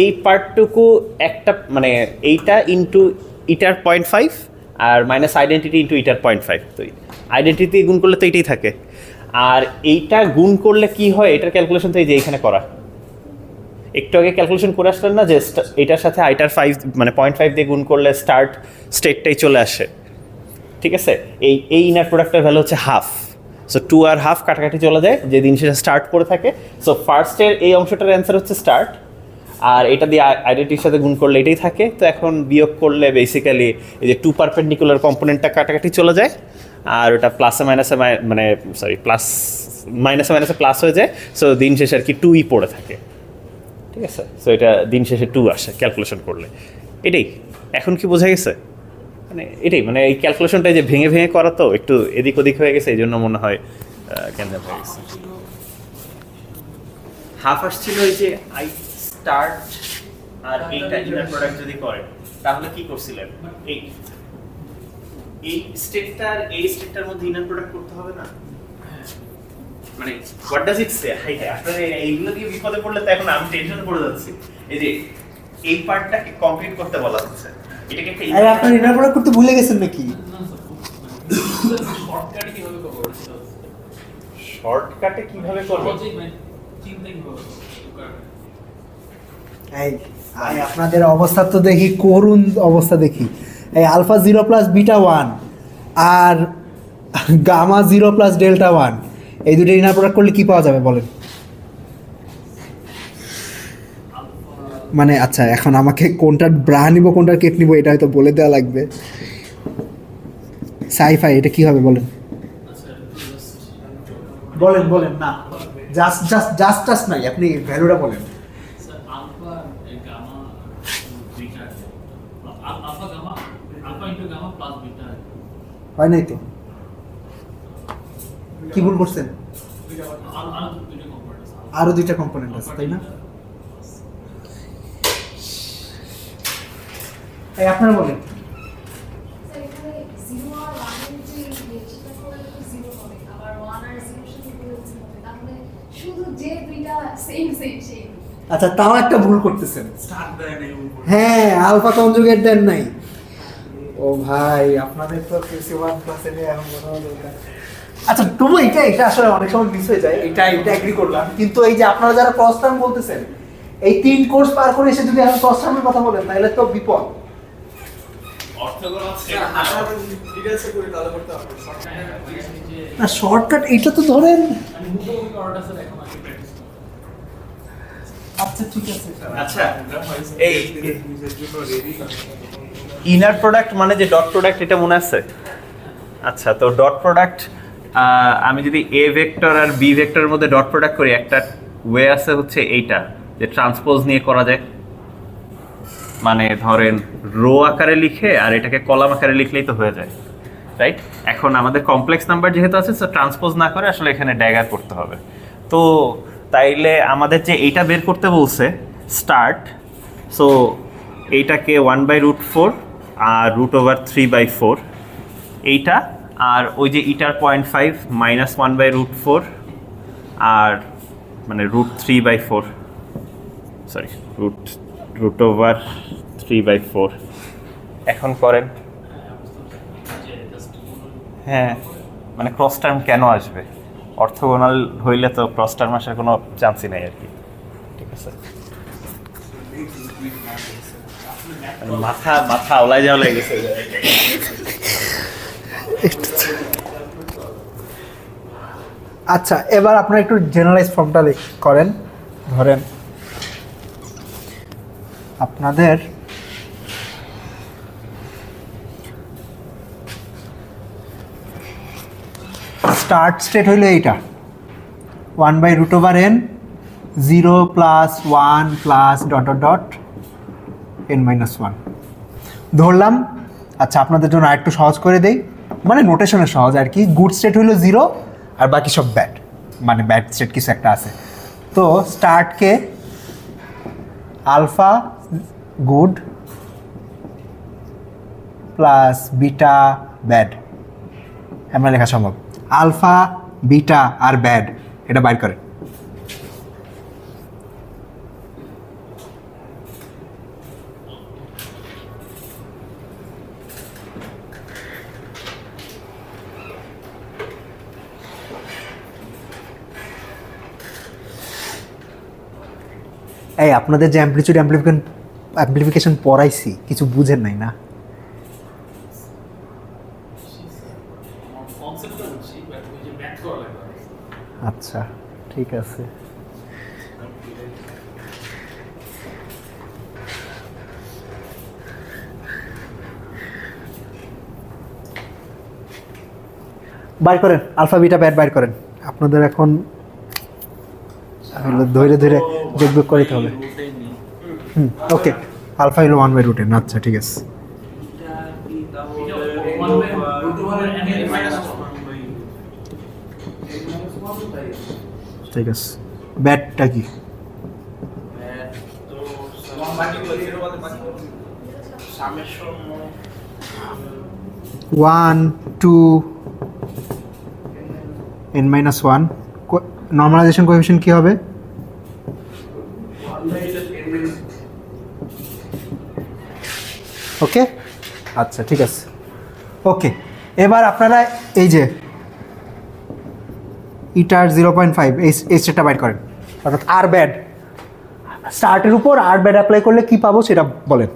S6: এই পার্টটুকু একটা মানে এইটা ইনটু ইটার 0.5 আর মাইনাস আইডেন্টিটি ইনটু ইটার 0.5 তো আইডেন্টিটি গুণ করলে তো এইটাই থাকে আর এইটা গুণ করলে কি হয় এটার ক্যালকুলেশন তো এই যে এইখানে করা একটু আগে ক্যালকুলেশন করে আসলেন না যে এটার সাথে আইটার 5 মানে 0.5 দিয়ে গুণ করলে স্টার্ট স্টেটটাই চলে আসে ঠিক আছে এই ইনার প্রোডাক্টের ভ্যালু হচ্ছে হাফ সো 2 আর হাফ কাটাকাটি চলে যায় যে দিন সেটা স্টার্ট করে থাকে সো ফার্স্টের এই অংশটার অ্যান্সার হচ্ছে স্টার্ট আর এটা দিয়ে আইডেন্টিটির সাথে গুণ করলে এটাই থাকে তো এখন বিয়োগ করলে বেসিক্যালি এই যে 2 পারপেন্ডিকুলার কম্পোনেন্টটা কাটাকাটি চলে যায় আর ওটা প্লাসে মাইনাসে মানে সরি প্লাস মাইনাসে মাইনাসে প্লাস হয়ে যায় সো দিন শেষে আর কি 2ই পড়ে থাকে ঠিক আছে সো এটা দিন শেষে 2 আসে ক্যালকুলেশন করলে এটাই এখন কি বোঝা গেছে মানে এটাই মানে এই ক্যালকুলেশনটা যে ভেঙে ভেঙে করা তো একটু এদিক ওদিক হয়ে গেছে এই জন্য মনে হয় ক্যান্সেল হয়ে গেছে হাফ আসছিল ওই যে আই স্টার্ট আর এইটা ইনার প্রোডাক্ট যদি করে তাহলে কি করছিলেন এই স্টেটটার এই স্টেটটার মধ্যে ইনার প্রোডাক্ট করতে হবে না মানে হোয়াট ডাজ ইট সে হাই আসলে এইগুলো দিয়ে বিপদে পড়লে তো এখন আমি টেনশন পড়ে যাচ্ছি এই যে এই পার্টটাকে কমপ্লিট করতে বলা হচ্ছে এটাকে একটা
S7: আরে আপনি ইনার প্রোডাক্ট করতে ভুলে গেছেন নাকি
S2: শর্টকাটে কিভাবে করব
S6: শর্টকাটে কিভাবে করব
S2: চিন্তা কিভাবে
S7: এই আপনাদের অবস্থা তো দেখি করুণ অবস্থা দেখি এই আলফা 0 প্লাস বিটা 1 আর গামা 0 প্লাস ডেল্টা 1 এই দুটো ইনার প্রোডাক্ট করলে কি পাওয়া যাবে বলেন মানে আচ্ছা এখন আমাকে কোনটার ব্রা নিব কোনটার কেট নিব এটা হয়তো বলে দেওয়া লাগবে সাইফাই এটা কি হবে বলেন বলেন না জাস্ট নাই আপনি ভ্যালুটা বলেন
S2: alpha gamma beta alpha into gamma plus beta
S7: হয় নাই তো কি ভুল করছেন আরো দুইটা কম্পোনেন্ট আছে তাই না এই আপনারা বলেন আচ্ছা তাও একটা ভুল করতেছেন হ্যাঁ আলফা কনজুগেট দেন নাই ও ভাই আপনাদের তো কিসি 1 ক্লাসে নিয়ে এখন মনে হয় দরকার আচ্ছা তবু এটা আসলে অনেক সময় মিস হয়ে যায় এটা এগ্রি করলাম কিন্তু এই যে আপনারা যারা ক্রস টার্ম বলতেছেন এই 3 কোর্স পার করে এসে যদি এখন ক্রস টার্মের কথা বলেন তাহলে তো বিপদ
S5: ডিটেইলসে করে তাহলে করতে হবে
S7: না শর্টকাট এটা তো ধরেন
S2: আমি মুখোমুখি করাটা স্যার এখন আমি প্র্যাকটিস করব
S7: আচ্ছা ঠিক আছে
S6: আচ্ছা এই ইনার প্রোডাক্ট মানে যে ডট প্রোডাক্ট এটা মনে আছে আচ্ছা তো ডট প্রোডাক্ট আমি যদি এ ভেক্টর আর বি ভেক্টরের মধ্যে ডট প্রোডাক্ট করি একটা ওয়ে আছে হচ্ছে এইটা যে ট্রান্সপোজ নিয়ে করা যায় মানে ধরেন রো আকারে লিখে আর এটাকে কলাম আকারে লিখলেই তো হয়ে যায়, রাইট? এখন আমাদের কমপ্লেক্স নাম্বার যেহেতু আছে, সো ট্রান্সপোজ না করে আসলে এখানে ড্যাগার করতে হবে। তো তাইলে আমাদের যে এইটা বের করতে বলছে স্টার্ট, সো এইটাকে 1/√4 আর √3/4 এইটা, আর ওই যে ইটার 0.5 মাইনাস 1/√4 আর মানে √3/4, সরি √3/4। এখন করেন। হ্যাঁ, মানে ক্রস টার্ম কেন আসবে? অর্থগোনাল হইলে তো ক্রস টার্ম আসার কোনো চান্সই নাই আর কি। ঠিক আছে, মাথা মাথা আওলাই যাওয়া লেগেছে।
S7: আচ্ছা, এবার আপনারা একটু জেনারেলাইজ ফর্মটা করেন। ধরেন আপনাদের স্টার্ট স্টেট হইল এইটা 1/√n 0 + 1 + dot dot dot n-1 ধরলাম। আচ্ছা, আপনাদের জন্য আরেকটু সহজ করে দেই, মানে নোটেশনে সহজ আর কি। গুড স্টেট হইল 0 আর বাকি সব ব্যাড, মানে ব্যাড স্টেট কিছু একটা আছে। তো স্টার্টকে alpha good plus beta bad এমন লেখা সম্ভব। আলফা, বিটা আর ব্যাড এটা বাইর করে। এই আপনাদের যে অ্যাম্পলিটিউড অ্যাম্প্লিফিকেশন পড়াইছি, কিছু বুঝেন নাই না? আচ্ছা, ঠিক আছে। বাইর করেন, আলফা বিটা ব্যাড বাইর করেন। আপনাদের এখন ধরে ধরে যোগ করতে হবে। ওকে, আলফা হলো 1/√n। আচ্ছা, ঠিক আছে। ঠিক আছে, ব্যাটটা কি? 1 2 n-1। নর্মালাইজেশন কোএফিশিয়েন্ট কি হবে? ওকে, আচ্ছা, ঠিক আছে। ওকে, এবার আপনারা এই যে ইটার 0.5 এই স্টেটটা বাইর করেন, অর্থাৎ আর ব্যাড। স্টার্টের উপর আর ব্যাড অ্যাপ্লাই করলে কি পাবো সেটা বলেন।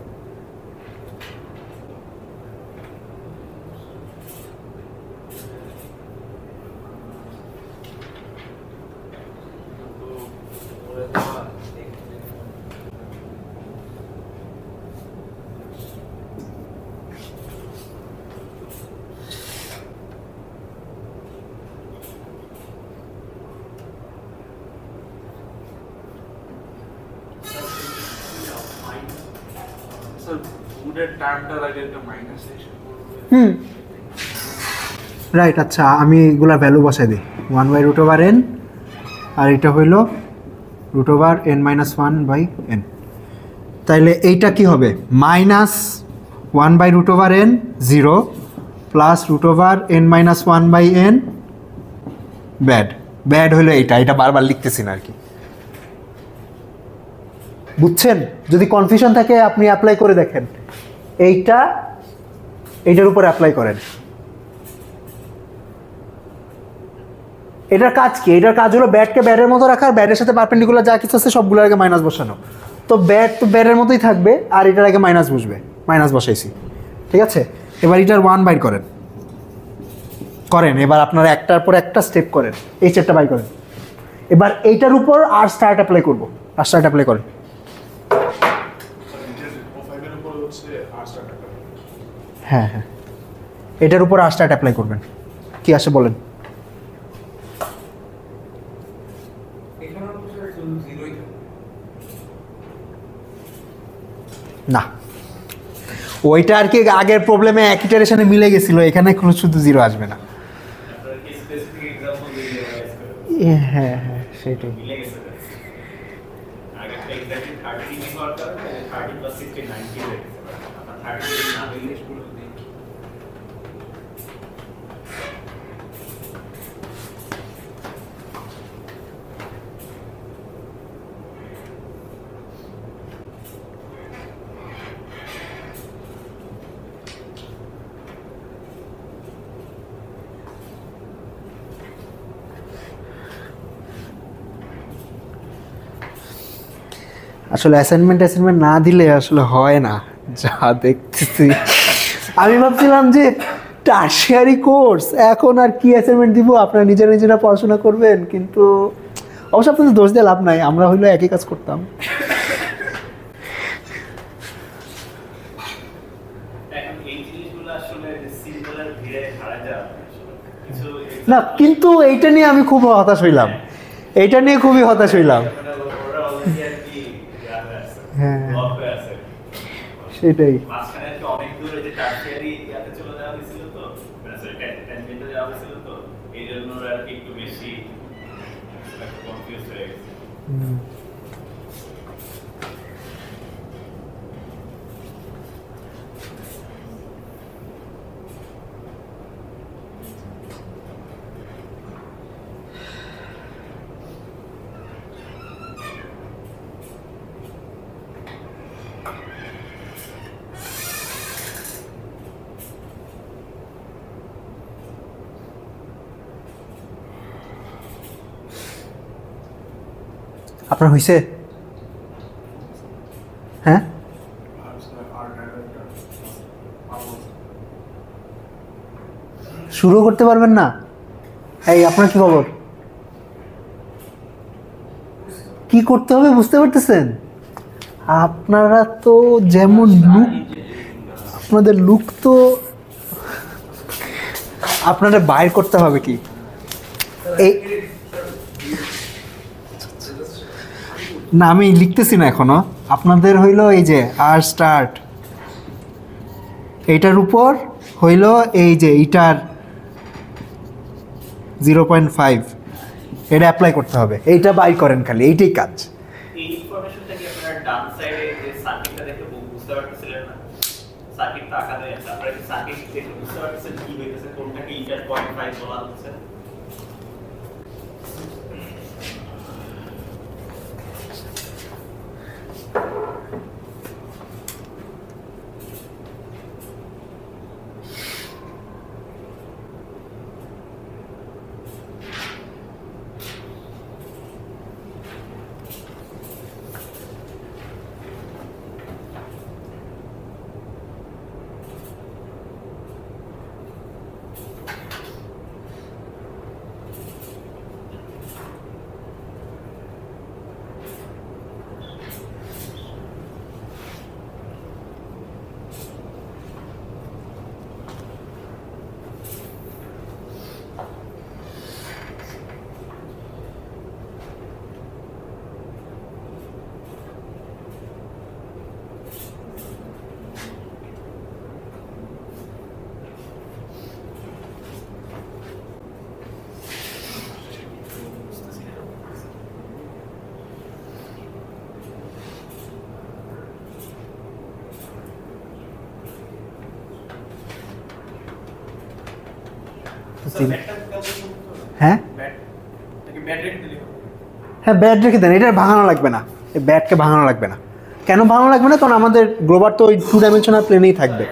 S7: রাইট। আচ্ছা, আমি এগুলা ভ্যালু বসাই দিই। 1/√n আর এটা হইল √n-1/n। তাইলে এইটা কি হবে? -1/√n 0 plus √n-1/n bad. Bad হইলো এটা বারবার লিখতেছি না আর কি, বুঝছেন? যদি কনফিউশন থাকে আপনি অ্যাপ্লাই করে দেখেন, এইটার উপর অ্যাপ্লাই করেন। এটার কাজ কি? এটার কাজ হলো ব্যাটকে ব্যাটের মতো রাখা, আর ব্যাটের সাথে পারপেন্ডিকুলার যা কিছু আছে সবগুলোর আগে মাইনাস বসানো। তো ব্যাট তো ব্যাটের মতোই থাকবে, আর এটার আগে মাইনাস বসবে, মাইনাস বসাইছি। ঠিক আছে, এবার এটার 1 বাইর করেন। এবার আপনারা একটার পর একটা স্টেপ করেন, এই স্টেপটা বাইর করেন। এবার এইটার উপর আর স্টার্ট অ্যাপ্লাই করবো, আর স্টার্ট অ্যাপ্লাই করেন। হ্যাঁ হ্যাঁ, এটার উপর আর স্টার্ট অ্যাপ্লাই করবেন। কি আসে বলেন? না, ওইটা আর কি আগের প্রবলেমে এক ইটারেশনে মিলে গেছিল, এখানে শুধু 0 আসবে না।
S6: আপনারা কি স্পেসিফিক এক্সাম্পল দিয়ে রিভাইজ করেন?
S7: হ্যাঁ হ্যাঁ সেটাই।
S6: মিলে গেছে আগেরটা এক্স্যাক্টলি 30 ডিগ্রি হওয়ার কারণে 30 + 60 90 হয়ে গেছে। আপনার 30 ডিগ্রি না হইলে পুরো দিন
S7: আসলে অ্যাসাইনমেন্ট না দিলে আসলে হয় না, যা দেখতেছি। আমি ভাবছিলাম যে টারশিয়ারি কোর্স, এখন আর কি অ্যাসাইনমেন্ট দিব, আপনারা নিজেরা পড়াশোনা করবেন, কিন্তু অবশ্য আপনাদের দোষ দিয়ে লাভ নাই, আমরা হইলে একই কাজ করতাম।
S6: এখন এই জিনিসগুলো আসলে সিম্পলের ভিড়ে হারা যায় কিছু
S7: না, কিন্তু এইটা নিয়ে আমি খুব হতাশ হইলাম, এইটা নিয়ে খুবই হতাশ হইলাম।
S6: ওরা অলরেডি আর কি জানা আছে
S7: হ্যাঁ
S6: লক হয়ে আছে
S7: সেটাই।
S6: মাঝখানে আর কি অনেক দূর এই যে টারশিয়ারি ইয়াতে চলে যাওয়া হয়েছিল, তো মানে সরি ট্যানজেন্টে যাওয়া হয়েছিল, তো এই জন্য ওরা আর কি একটু বেশি কনফিউজ হয়ে গেছে।
S7: আপনার হয়েছে? হ্যাঁ শুরু করতে পারবেন না? এই আপনার কি খবর? কি করতে হবে বুঝতে পারতেছেন? আপনারা তো যেমন লুক, আপনাদের লুক তো আপনাদের বাইর করতে হবে কি এই না, আমি লিখতেছি না এখনো। আপনাদের হইল এই যে আর স্টার্ট, এইটার উপর হইল এই যে এইটার 0.5, এটা অ্যাপ্লাই করতে হবে, এইটা বাই করেন খালি, এইটাই কাজ।
S6: এই ইনফরমেশনটা কি আপনারা ডান সাইডে যে সার্কিটটা দেখে বুঝতে পারতেছিলেন না? সার্কিটটা আঁকানো আছে, আপনারা কি সার্কিট দেখে বুঝতে পারতেছেন কি হইতেছে, কোনটাকে ইন্টার 0.5 বলা হচ্ছে?
S7: হ্যাঁ হ্যাঁ ব্যাট রেখে দেন, এটা ভাঙানো লাগবে না, এই ব্যাটকে ভাঙানো লাগবে না। কেন ভাঙানো লাগবে না? কারণ আমাদের গ্লোবার তো ওই 2 ডাইমেনশনাল প্লেনেই থাকবে।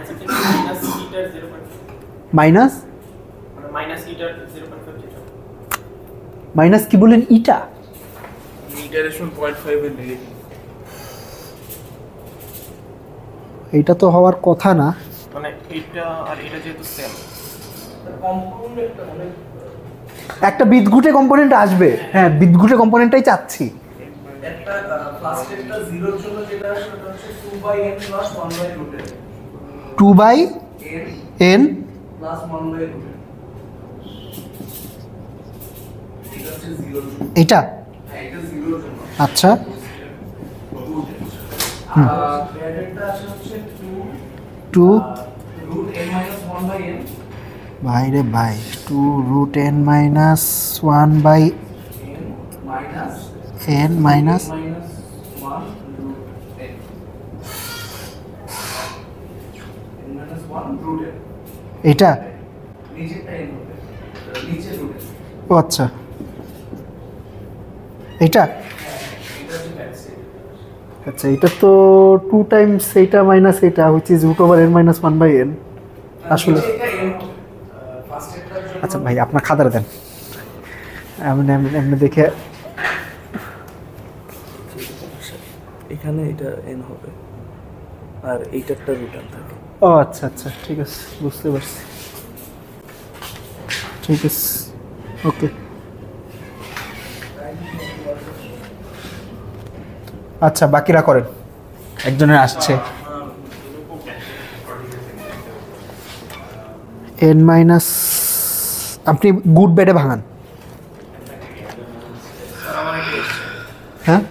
S7: মাইনাস মাইনাস কি বলেন? ইটা এইটা তো হওয়ার কথা না,
S4: মানে এটা আর এটা যেহেতু সেম
S7: একটা বিদঘুটে কম্পোনেন্ট আসবে। হ্যাঁ বিদঘুটে কম্পোনেন্টটাই চাচ্ছি।
S1: একটা ফার্স্ট স্টেপটা 0 এর জন্য যেটা আসে ওটা হচ্ছে 2/n + 1/√n
S7: 2/n
S1: + 1/√n এটা হচ্ছে 0
S7: এটা
S1: হ্যাঁ এটা 0 এর জন্য।
S7: আচ্ছা
S1: ব্যারেটটা আসে হচ্ছে 2
S7: two
S2: root n minus 1 by n
S7: বাইরে by 2 root N minus 1 by
S2: n minus
S7: N minus
S2: minus 1 root n n minus 1 root n
S7: এটা
S2: নিচেরটা n হবে নিচে root n
S7: ও আচ্ছা এটা
S2: এটা হচ্ছে back side
S7: আচ্ছা এটা তো 2 টাইমস এইটা মাইনাস এটা which is root over N minus 1 by N আসলে
S2: এটা n হবে ফার্স্ট এটার জন্য
S7: আচ্ছা ভাই আপনার খাতাটা দেন এমনি এমনি এমনি দেখে
S3: এখানে এটা n হবে আর এইটারটা রিটার্ন থাকে
S7: ও আচ্ছা আচ্ছা ঠিক আছে বুঝতে পারছি ঠিক আছে ওকে আচ্ছা বাকিরা করেন একজনের আসছে এন মাইনাস আপনি গুড ব্যাডে ভাঙান হ্যাঁ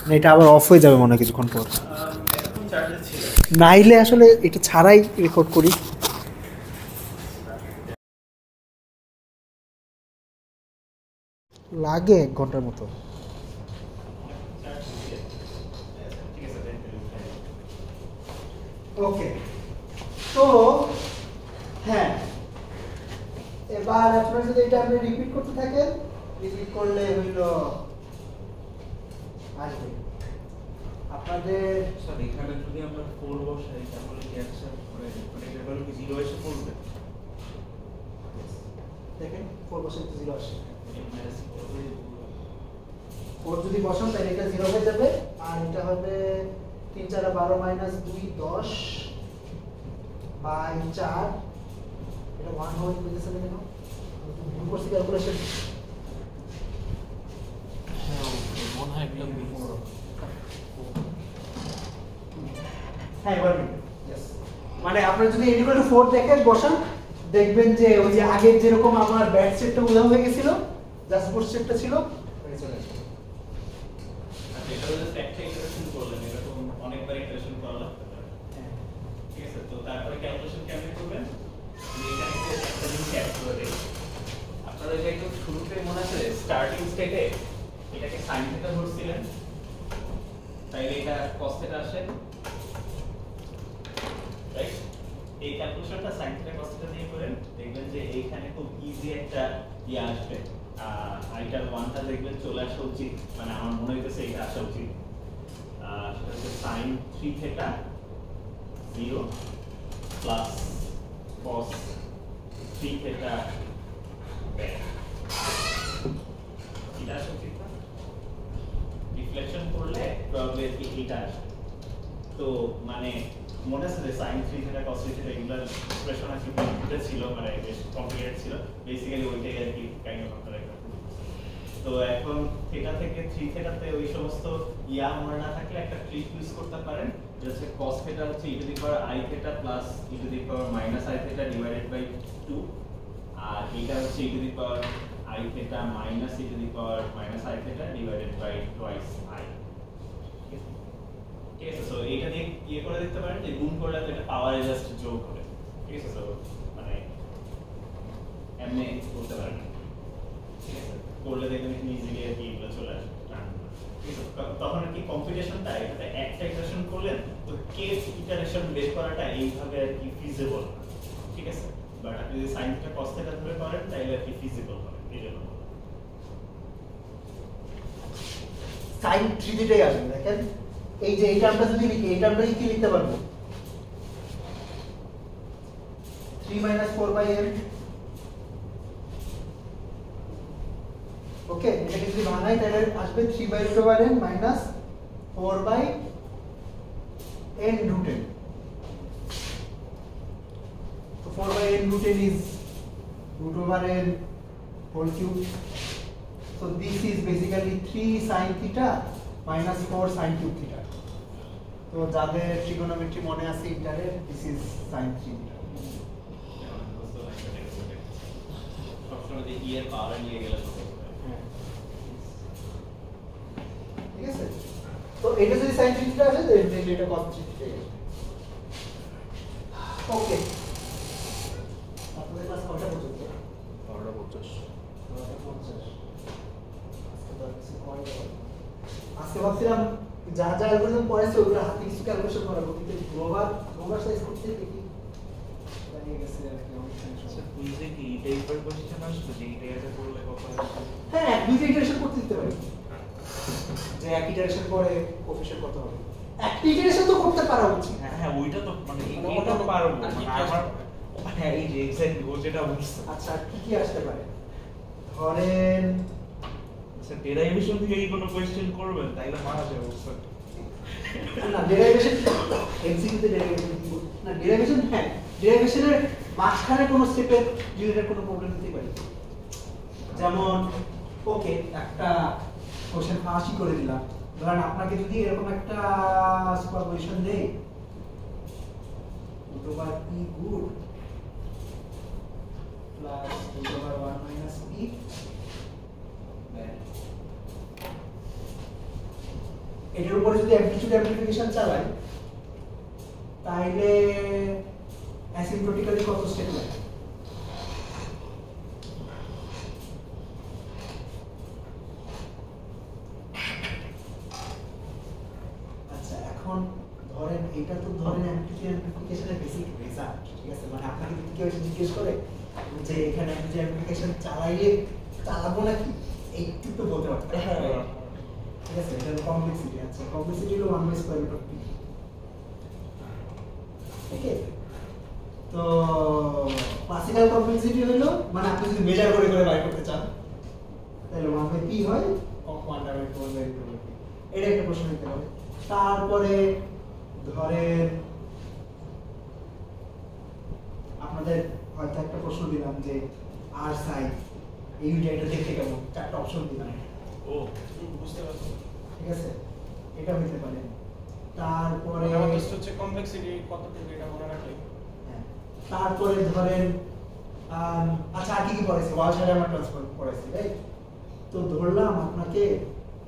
S7: মানে এটা আবার অফ হয়ে যাবে মনে হয় কিছুক্ষণ পর।
S6: এতক্ষণ চার্জে ছিল।
S7: নাইলে আসলে এটা ছাড়াই রেকর্ড করি। লাগে 1 ঘন্টার মতো। ওকে, তো হ্যাঁ, এবার আপনারা যদি এটা আপনি রিপিট করতে থাকেন, রিপিট করলে হইল আসবে আপনাদের।
S3: স্যার এখানে যদি আমরা 4 বসাই তাহলে কি অ্যাকসেপ্ট করে মানে এটা হলো কি 0 এসে পড়বে?
S7: দেখেন 4 বসে 0 আসে। 4 যদি বসান তাহলে এটা 0 হয়ে যাবে, আর এটা হবে 3 4 12 মাইনাস 2 10 বাই 4। এটা 1 হয়ে যেতেছে না কেন? ভুল করছি ক্যালকুলেশন।
S2: মনে হয় একদম
S7: হ্যাঁ, এবার यस, মানে আপনারা যদি n = 4 দেখেন বসান, দেখবেন যে ওই যে আগের যেরকম আমার ব্যাট সেটটা উধাও হয়ে গেছিল, জাস্ট বোর্ড সেটটা ছিল হয়ে চলে আসবে।
S6: আচ্ছা, এটা হলো জাস্ট একটা ইটারেশন করলেন, এরকম অনেকবার ইটারেশন করা লাগতে পারে। ঠিক আছে, তো তারপরে ক্যালকুলেশন কেমন করবেন? এখানে একটা জিনিস অ্যাড করে দেবেন। আপনারা এটা একটু শুরুতে মনে আছে স্টার্টিং স্টেটে এটাকে সাইন থিটা ধরছিলেন, তাইলে এটা cos থিটা আসে, রাইট? এই ক্যালকুলেশনটা সাইন থিটা cos থিটা দিয়ে করেন, দেখবেন যে এইখানে খুব ইজি একটা আসবে। আইটার 1টা দেখবেন চলে আসা উচিত, মানে আমার মনে হইতেছে এটা আসা উচিত। সেটা হচ্ছে sin 3 theta 0 plus cos 3 theta এটা আসা উচিত না? রিফ্লেকশন করলে প্রবাবিলিটি এটা আসে। তো মানে মনে আছে যে sin 3 থিটা cos 3 থিটা এগুলোর এক্সপ্রেশন আছে কম্পিউটার ছিল, মানে বেশ কমপ্লিকেটেড ছিল, বেসিক্যালি ওইটাই আর কি কাইন্ড অফ আপনারা একটা। তো এখন থিটা থেকে 3 থিটাতে ওই সমস্ত মনে না থাকলে একটা ট্রিক ইউজ করতে পারেন, যেটা হচ্ছে cos থিটা হচ্ছে e to the power i theta plus e to the power minus i theta divided by 2, আর এটা হচ্ছে e to the power i theta minus e to the power minus i theta divided by twice i। ঠিক আছে, so এটা দিয়ে করে দেখতে পারেন যে গুণ করলে তো এটা পাওয়ারে জাস্ট যোগ হবে। ঠিক আছে, সো মানে এমনি করতে পারেন, ঠিক আছে, করলে দেখবেন এখানে ইজিলি আর কি এগুলো চলে আসবে। ঠিক আছে, তখন আর কি কম্পিটিশনটা এটাতে একটা ইটারেশন করলেন তো কে ইটারেশন বের করাটা এইভাবে আর কি ফিজিবল, ঠিক আছে, বাট আপনি যদি সাইন থিটা cos থিটা ধরে করেন তাহলে আর কি ফিজিবল হবে। এই জন্য
S7: sin 3 থিটাই আসবে। দেখেন এই যে এই টার্মটা যদি লিখি, এই টার্মটা কি লিখতে পারবো? 3 - 4/n। ওকে, এটাকে যদি ভাঙাই তাহলে আসবে 3/√n মাইনাস 4/n√n। তো 4/n√n is √n whole cube. So this is basically 3 sin theta minus 4 sin cube theta. তো যাদের ট্রিগোনোমেট্রি মনে আছে ইন্টারের, this is sin 3 theta.
S6: সবসময় যে e এর পাওয়ার নিয়ে গেলে
S7: ঠিক আছে, তো এটা যদি sin 3 theta আসে তাহলে এটা cos 3 theta আসবে। ওকে, আপনাদের ক্লাস কয়টা পর্যন্ত?
S3: 12:50।
S7: আজকে ভাবছিলাম যা যা অ্যালগরিদম পড়েছে ওগুলো হাতে কিছু ক্যালকুলেশন করাবো, কিন্তু গ্লোবাল সাইজ করতে দেখি দাঁড়িয়ে গেছে আর কি অনেক টেনশন।
S3: আচ্ছা, কুইজে কি এই টাইপের কোশ্চেন আসবে যে এইটা এটা করলে কত আসবে?
S7: হ্যাঁ, দুইটা ইটারেশন করতে দিতে পারি, যে এক ইটারেশন পরে কোএফিশিয়েন্ট কত হবে। একটা ইটারেশন তো করতে পারা উচিত।
S3: হ্যাঁ হ্যাঁ, ওইটা তো মানে এইটা তো পারবো, মানে আমার হ্যাঁ এই যে এক্স্যাক্টলি ও যেটা বলছে।
S7: আচ্ছা, কি কি আসতে পারে? ধরেন
S3: আচ্ছা, ডেরাইভেশন থেকে এই কোনো কোশ্চেন করবেন তাইলে মারা যাবে স্যার।
S7: না, ডেরাইভেশন এমসিকিউতে ডেরাইভেশন না, ডেরাইভেশন হ্যাঁ, ডেরাইভেশনের মাঝখানে কোনো স্টেপের রিলেটেড কোনো প্রবলেম হতে পারে। যেমন ওকে, একটা কোশ্চেন ফাঁসি করে দিলাম, ধরেন আপনাকে যদি এরকম একটা সুপারপজিশন দেই √e good plus √1 minus e,
S1: যদি অ্যামপ্লিটিউড অ্যামপ্লিফিকেশন চালাই তাইলে অ্যাসিম্পটোটিক্যালি কত স্টেপ লাগে? আচ্ছা এখন ধরেন এটা তো ধরেন অ্যামপ্লিটিউড অ্যামপ্লিফিকেশনের বেসিক রেজাল্ট, ঠিক আছে? মানে আপনাকে যদি কেউ এসে জিজ্ঞেস করে যে এখানে অ্যামপ্লিটিউড অ্যামপ্লিফিকেশন চালাইলে চালাবো নাকি, এইটুকু তো বলতে পারতে হবে, ঠিক আছে? এটা কমপ্লেক্সিটি। আচ্ছা কমপ্লেক্সিটি হলো 1/√P, ওকে? তো ক্লাসিক্যাল কমপ্লেক্সিটি হলো মানে আপনি যদি মেজার করে করে বাই করতে চান তাহলে 1/P হয়, 1/2 এটা একটা প্রশ্ন নিতে হবে। তারপরে ধরেন আপনাদের হয়তো একটা প্রশ্ন দিলাম যে আর সাইড এই এটা দেখতে কেমন, চারটা অপশন দিলাম,
S4: ও বুঝতে পারছি।
S1: ঠিক আছে? এটা হইতে পারে। তারপরে
S8: আমার টেস্ট হচ্ছে কমপ্লেক্সিটি কতটুকু এটা মনে রাখলে।
S1: হ্যাঁ, তারপরে ধরেন আচ্ছা আর কি পড়াইছে, ওয়ালশাইড আমার ট্রান্সফর্ম পড়াইছে, রাইট? তো ধরলাম আপনাকে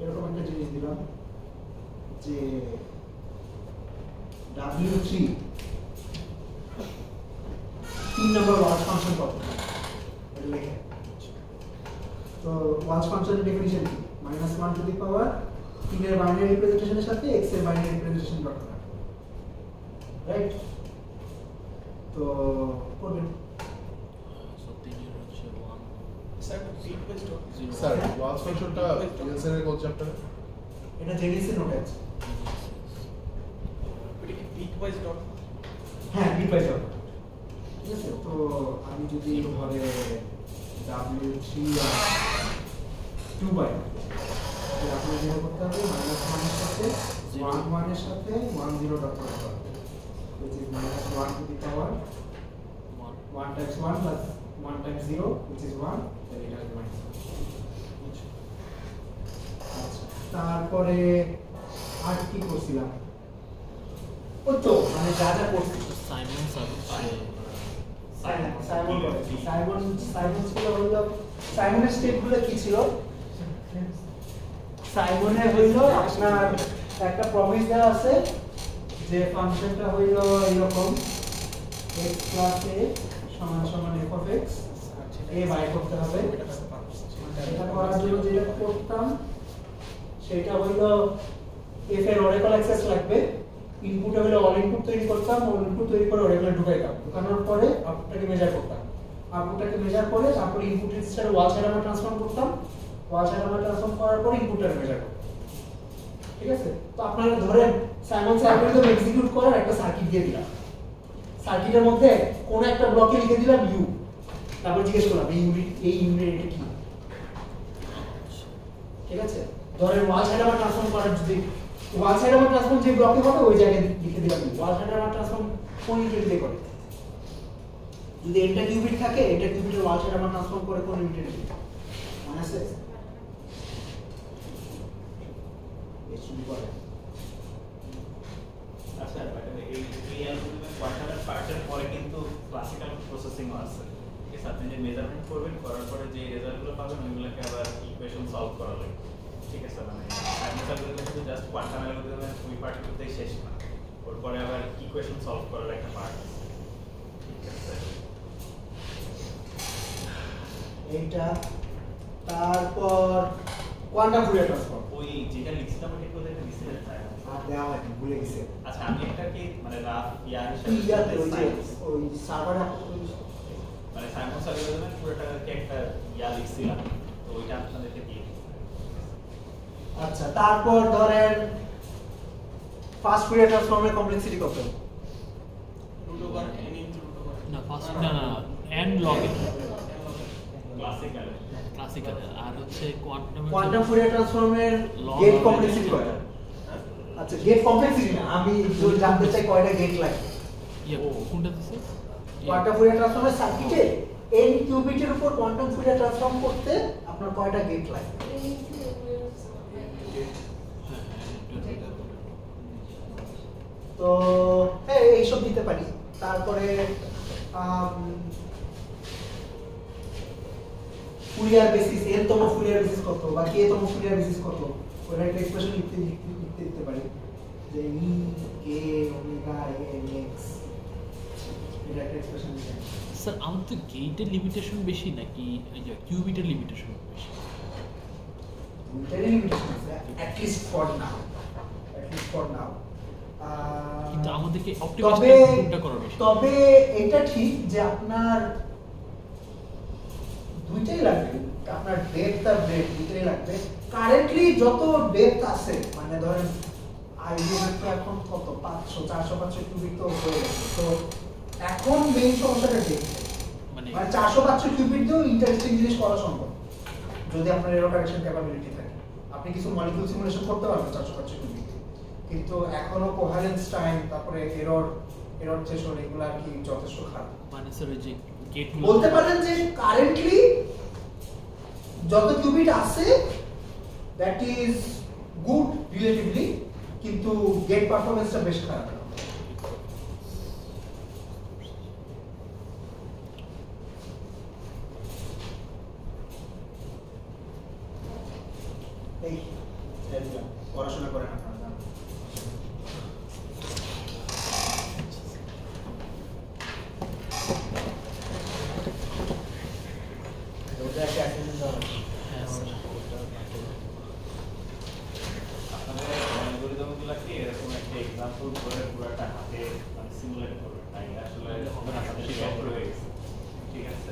S1: এরকম একটা জিনিস দিলাম যে W3 3 নম্বর ওয়ালশ ফাংশন কত, এটা লিখে। তো ওয়ালশ ফাংশনের ডেফিনিশন কি? -1 টু দি পাওয়ার 3 এর বাইনারি রিপ্রেজেন্টেশনের সাথে x এর বাইনারি রিপ্রেজেন্টেশন ডট করা, রাইট? তো করবেন।
S2: সো 3 এর হচ্ছে 1
S8: স্যার পিট বেস ডট
S2: 0
S9: স্যার ওয়ালশ ফাংশনটা এলসেন এর কোন চ্যাপ্টারে?
S1: এটা জেনেসিস নোট আছে।
S8: এটা কি পিট ওয়াইজ ডট?
S1: হ্যাঁ বিট বাই ডট, ঠিক আছে? তো আমি যদি ধরে W3 আর 2 বাই, তাহলে আপনাকে যেটা করতে হবে -1 এর সাথে 1 এর সাথে 1 0 ডট করতে হবে, which is -1 to the power 1 times 1 plus 1 times 0 which is 1, then it has -1. আচ্ছা তারপরে আর কি করছিলাম, ওই তো মানে যা যা করছি
S2: সাইমন স্যার
S1: সাইমন ছিল হলো সাইমনের স্টেপগুলো কি ছিল? সাইমনে হইলো আপনার একটা প্রমিস দেওয়া আছে যে ফাংশনটা হইলো এরকম x plus a সমান সমান f of x, a by করতে হবে। এটা করার জন্য যেটা করতাম সেটা হইলো f এর অরেকল অ্যাক্সেস লাগবে, ইনপুটে হলো অল ইনপুট তৈরি করতাম, অল ইনপুট তৈরি করে অরেকলে ঢুকাইতাম, ঢুকানোর পরে আউটপুটটাকে মেজার করতাম, আউটপুটটাকে মেজার করে তারপরে ইনপুট রেজিস্টারে ওয়ালশাইড আমরা ট্রান্সফর্ম করতাম, ওয়ালশাইড আমরা ট্রান্সফর্ম করার পরে ইনপুটটাকে মেজার করতাম, ঠিক আছে? তো আপনারা ধরেন সাইমনস অ্যালগরিদম এক্সিকিউট করার একটা সার্কিট দিয়ে দিলাম, সার্কিটের মধ্যে কোন একটা ব্লকে লিখে দিলাম ইউ, তারপর জিজ্ঞেস করলাম এই ইউনিট এটা কি, ঠিক আছে? ধরেন ওয়ালশাইড আমরা ট্রান্সফর্ম করার যদি ওয়ালশাইড আমার ট্রান্সফর্ম যে ব্লকে হবে ওই জায়গায় লিখে দিলাম ওয়ালশাইড আমার ট্রান্সফর্ম কোন ইউনিট দিয়ে করে, যদি এটা কিউবিট থাকে এটা কিউবিটের ওয়ালশাইড আমার ট্রান্সফর্ম করে কোন ইউনিটে লিখে, মনে আছে? এই শুরু করে।
S6: আচ্ছা এই অ্যালগরিদমের কোয়ান্টামের পার্টের পরে কিন্তু ক্লাসিক্যাল প্রসেসিংও আছে, ঠিক আছে? আপনি যে মেজারমেন্ট করবেন করার পরে যে রেজাল্টগুলো পাবেন ওইগুলোকে আবার ইকুয়েশন সলভ করা লাগে, ঠিক আছে? মানে সাইমনস অ্যালগরিদম শুধু জাস্ট কোয়ান্টাম অ্যালগরিদমের ওই পার্টগুলোতেই শেষ না, ওর পরে আবার ইকুয়েশন সলভ করার একটা পার্ট আছে, ঠিক আছে?
S1: এইটা তারপর কোয়ান্টাম ফুরিয়ার ট্রান্সফর্ম
S6: ওই যেটা লিখছিলাম ওটা কোথায় একটা লিখছিলেন
S1: আর দেওয়া হয়নি, ভুলে গেছে।
S6: আচ্ছা আমি একটা কি মানে রাফ
S1: ইয়াতে ওই যে
S6: হিসাবে
S1: ওই সার্ভার
S6: মানে সাইমনস অ্যালগরিদমের পুরোটাকে একটা লিখছিলাম, তো ওইটা আপনাদেরকে দিয়ে দিই।
S1: আচ্ছা তারপর ধরেন ফার্স্ট ফুরিয়ার ট্রান্সফর্মের কমপ্লেক্সিটি কত?
S8: Root over n into root over
S2: না ফার্স্ট না n log n
S6: ক্লাসিক্যাল
S2: আর হচ্ছে
S1: কোয়ান্টাম ফুরিয়ার ট্রান্সফর্মের
S2: Log
S1: গেট
S2: of
S1: কমপ্লেক্সিটি কত? আচ্ছা গেট কমপ্লেক্সিটি না, আমি জানতে চাই কয়টা গেট লাগে।
S2: কোনটা দিছে
S1: কোয়ান্টাম ফুরিয়ার ট্রান্সফর্মের সার্কিটে n কিউবিটের উপর কোয়ান্টাম ফুরিয়ার ট্রান্সফর্ম করতে আপনার কয়টা গেট লাগে? তো হ্যাঁ এইসব দিতে পারি। তারপরে ফুরিয়ার বেসিস, n তম ফুরিয়ার বেসিস কত বা k তম ফুরিয়ার বেসিস কত, ওটা একটা এক্সপ্রেশন লিখতে দিতে পারি। যে ই কে ওমেগা এন এক্স এটা একটা এক্সপ্রেশন দিবেন।
S2: স্যার আমাদের গেটের লিমিটেশন বেশি নাকি এই যে কিউবিটের লিমিটেশন বেশি?
S1: দুইটারই লিমিটেশন আছে at least for now
S2: কিন্তু আমাদেরকে
S1: তবে
S2: অপটিমাইজ কোনটা করা বেশি?
S1: তবে এটা ঠিক যে আপনার দুইটাই লাগবে, আপনার ডেপথ আর ব্রেডথ দুইটাই লাগবে। কারেন্টলি যত ডেপথ আছে মানে ধরেন আইডিয়াল তো এখন কত 500 400 500 কিউবিক তো হয়ে গেছে, তো এখন মেইন সমস্যাটা ডেপথ,
S2: মানে
S1: 400 500 কিউবিক দিয়েও ইন্টারেস্টিং জিনিস করা সম্ভব যদি আপনার এরর কারেকশন ক্যাপাবিলিটি থাকে। আপনি কিছু মলিকিউল সিমুলেশন করতে পারবেন 400 500 কিউবিক দিয়ে, কিন্তু এখনো কোহারেন্স টাইম তারপরে এরর থ্রেশহোল্ড এগুলো আর কি যথেষ্ট খারাপ।
S2: মানে স্যার ওই যে গেট
S1: বলতে পারেন যে কারেন্টলি যত কিউবিট আছে দ্যাট ইজ গুড রিলেটিভলি, কিন্তু গেট পারফরম্যান্সটা বেশ খারাপ। এই পড়াশোনা করেন আপনারা।
S6: আপনাদের অ্যালগরিদমগুলোকে এরকম একটা এক্সাম্পল করে পুরোটা হাতে মানে সিমুলেট করবেন, তাই আসলে আপনাদের শিকার হয়ে গেছে। ঠিক আছে,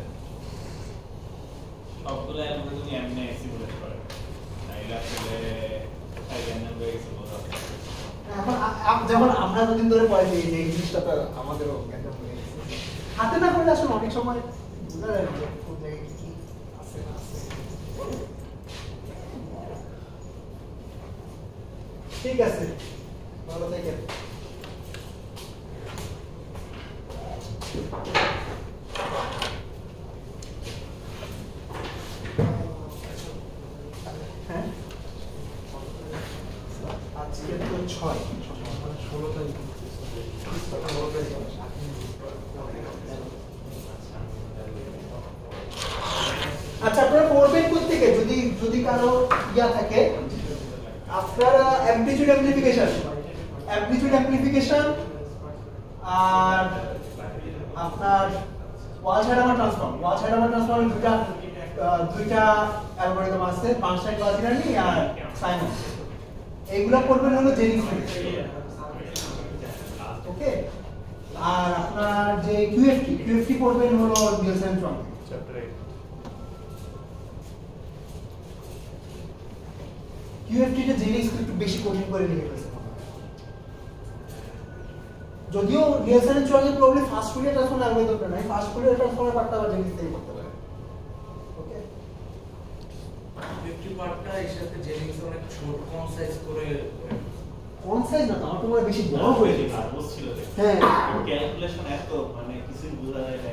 S6: সবগুলো অ্যালগরিদমই এমনি সিমুলেট করে, তাইলে আসলে র্যান্ডম হয়ে গেছে বোঝা যাচ্ছে।
S1: যেমন আমরা দুদিন ধরে পড়াই যে এই জিনিসটা তো আমাদেরও জ্ঞান হয়ে গেছে, হাতে না করলে আসলে অনেক সময় বোঝা যায় না যে কোন জায়গায় কি আছে না আছে। ঠিক আছে, ভালো থাকেন। হ্যাঁ আজকে তো 6 16 তারিখ। আচ্ছা আপনারা পড়বেন কোথা থেকে যদি কারো ইয়া থাকে আপনারা অ্যামপ্লিটিউড অ্যামপ্লিফিকেশন আর আপনার ওয়ালস-হাইডামার ট্রান্সফর্ম দুইটা অ্যালগরিদম আছে, বার্নস্টাইন-বাজিরানি আর সাইমন। এইগুলা পড়বেন হলো জেনিংস থেকে, ওকে। আর আপনার যে কিউএফটি পড়বেন হলো নিলসন-চং চ্যাপ্টার 8। কিউএফটি তে জেনিংস একটু বেশি কঠিন করে লিখে ফেলেছে, যদিও নিলসন-চং এর প্রবলেম ফাস্ট ফুরিয়ার ট্রান্সফর্ম অ্যালগরিদমটা নাই, ফাস্ট ফুরিয়ার ট্রান্সফর্মের পার্টটা আবার জেনিংস থেকে করতে পারে, ওকে।
S5: 50 পার্টটা এর সাথে জেনিংস অনেক ছোট কনসাইজ করে
S1: কনসাইজ না, আমার তো মনে হয় বেশি বড় হয়ে যায়। হ্যাঁ
S6: ক্যালকুলেশন এত মানে কিছু বোঝা যায় না,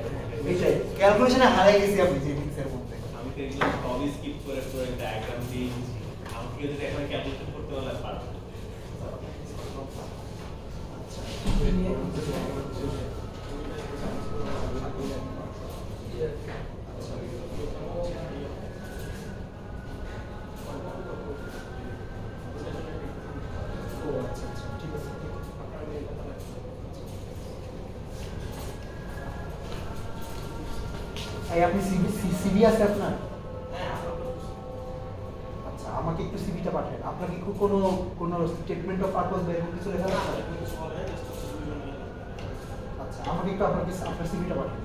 S1: এটাই ক্যালকুলেশনে হারিয়ে গেছি আমি জেনিংস এর মধ্যে।
S6: আমি তো এগুলো সবই স্কিপ করে পুরো ডায়াগ্রাম দিয়ে দিয়েছি, আমাকে যদি এখন ক্যালকুলেশন করতে বলে পারবো।
S1: আপনি সিভি আছে আপনার? আচ্ছা আমাকে একটু সিভিটা পাঠান। আপনার কি কোনো স্টেটমেন্ট অফ পারপাস বা এরকম কিছু লেখা আছে? আচ্ছা আমাকে একটু আপনার সিভিটা পাঠান।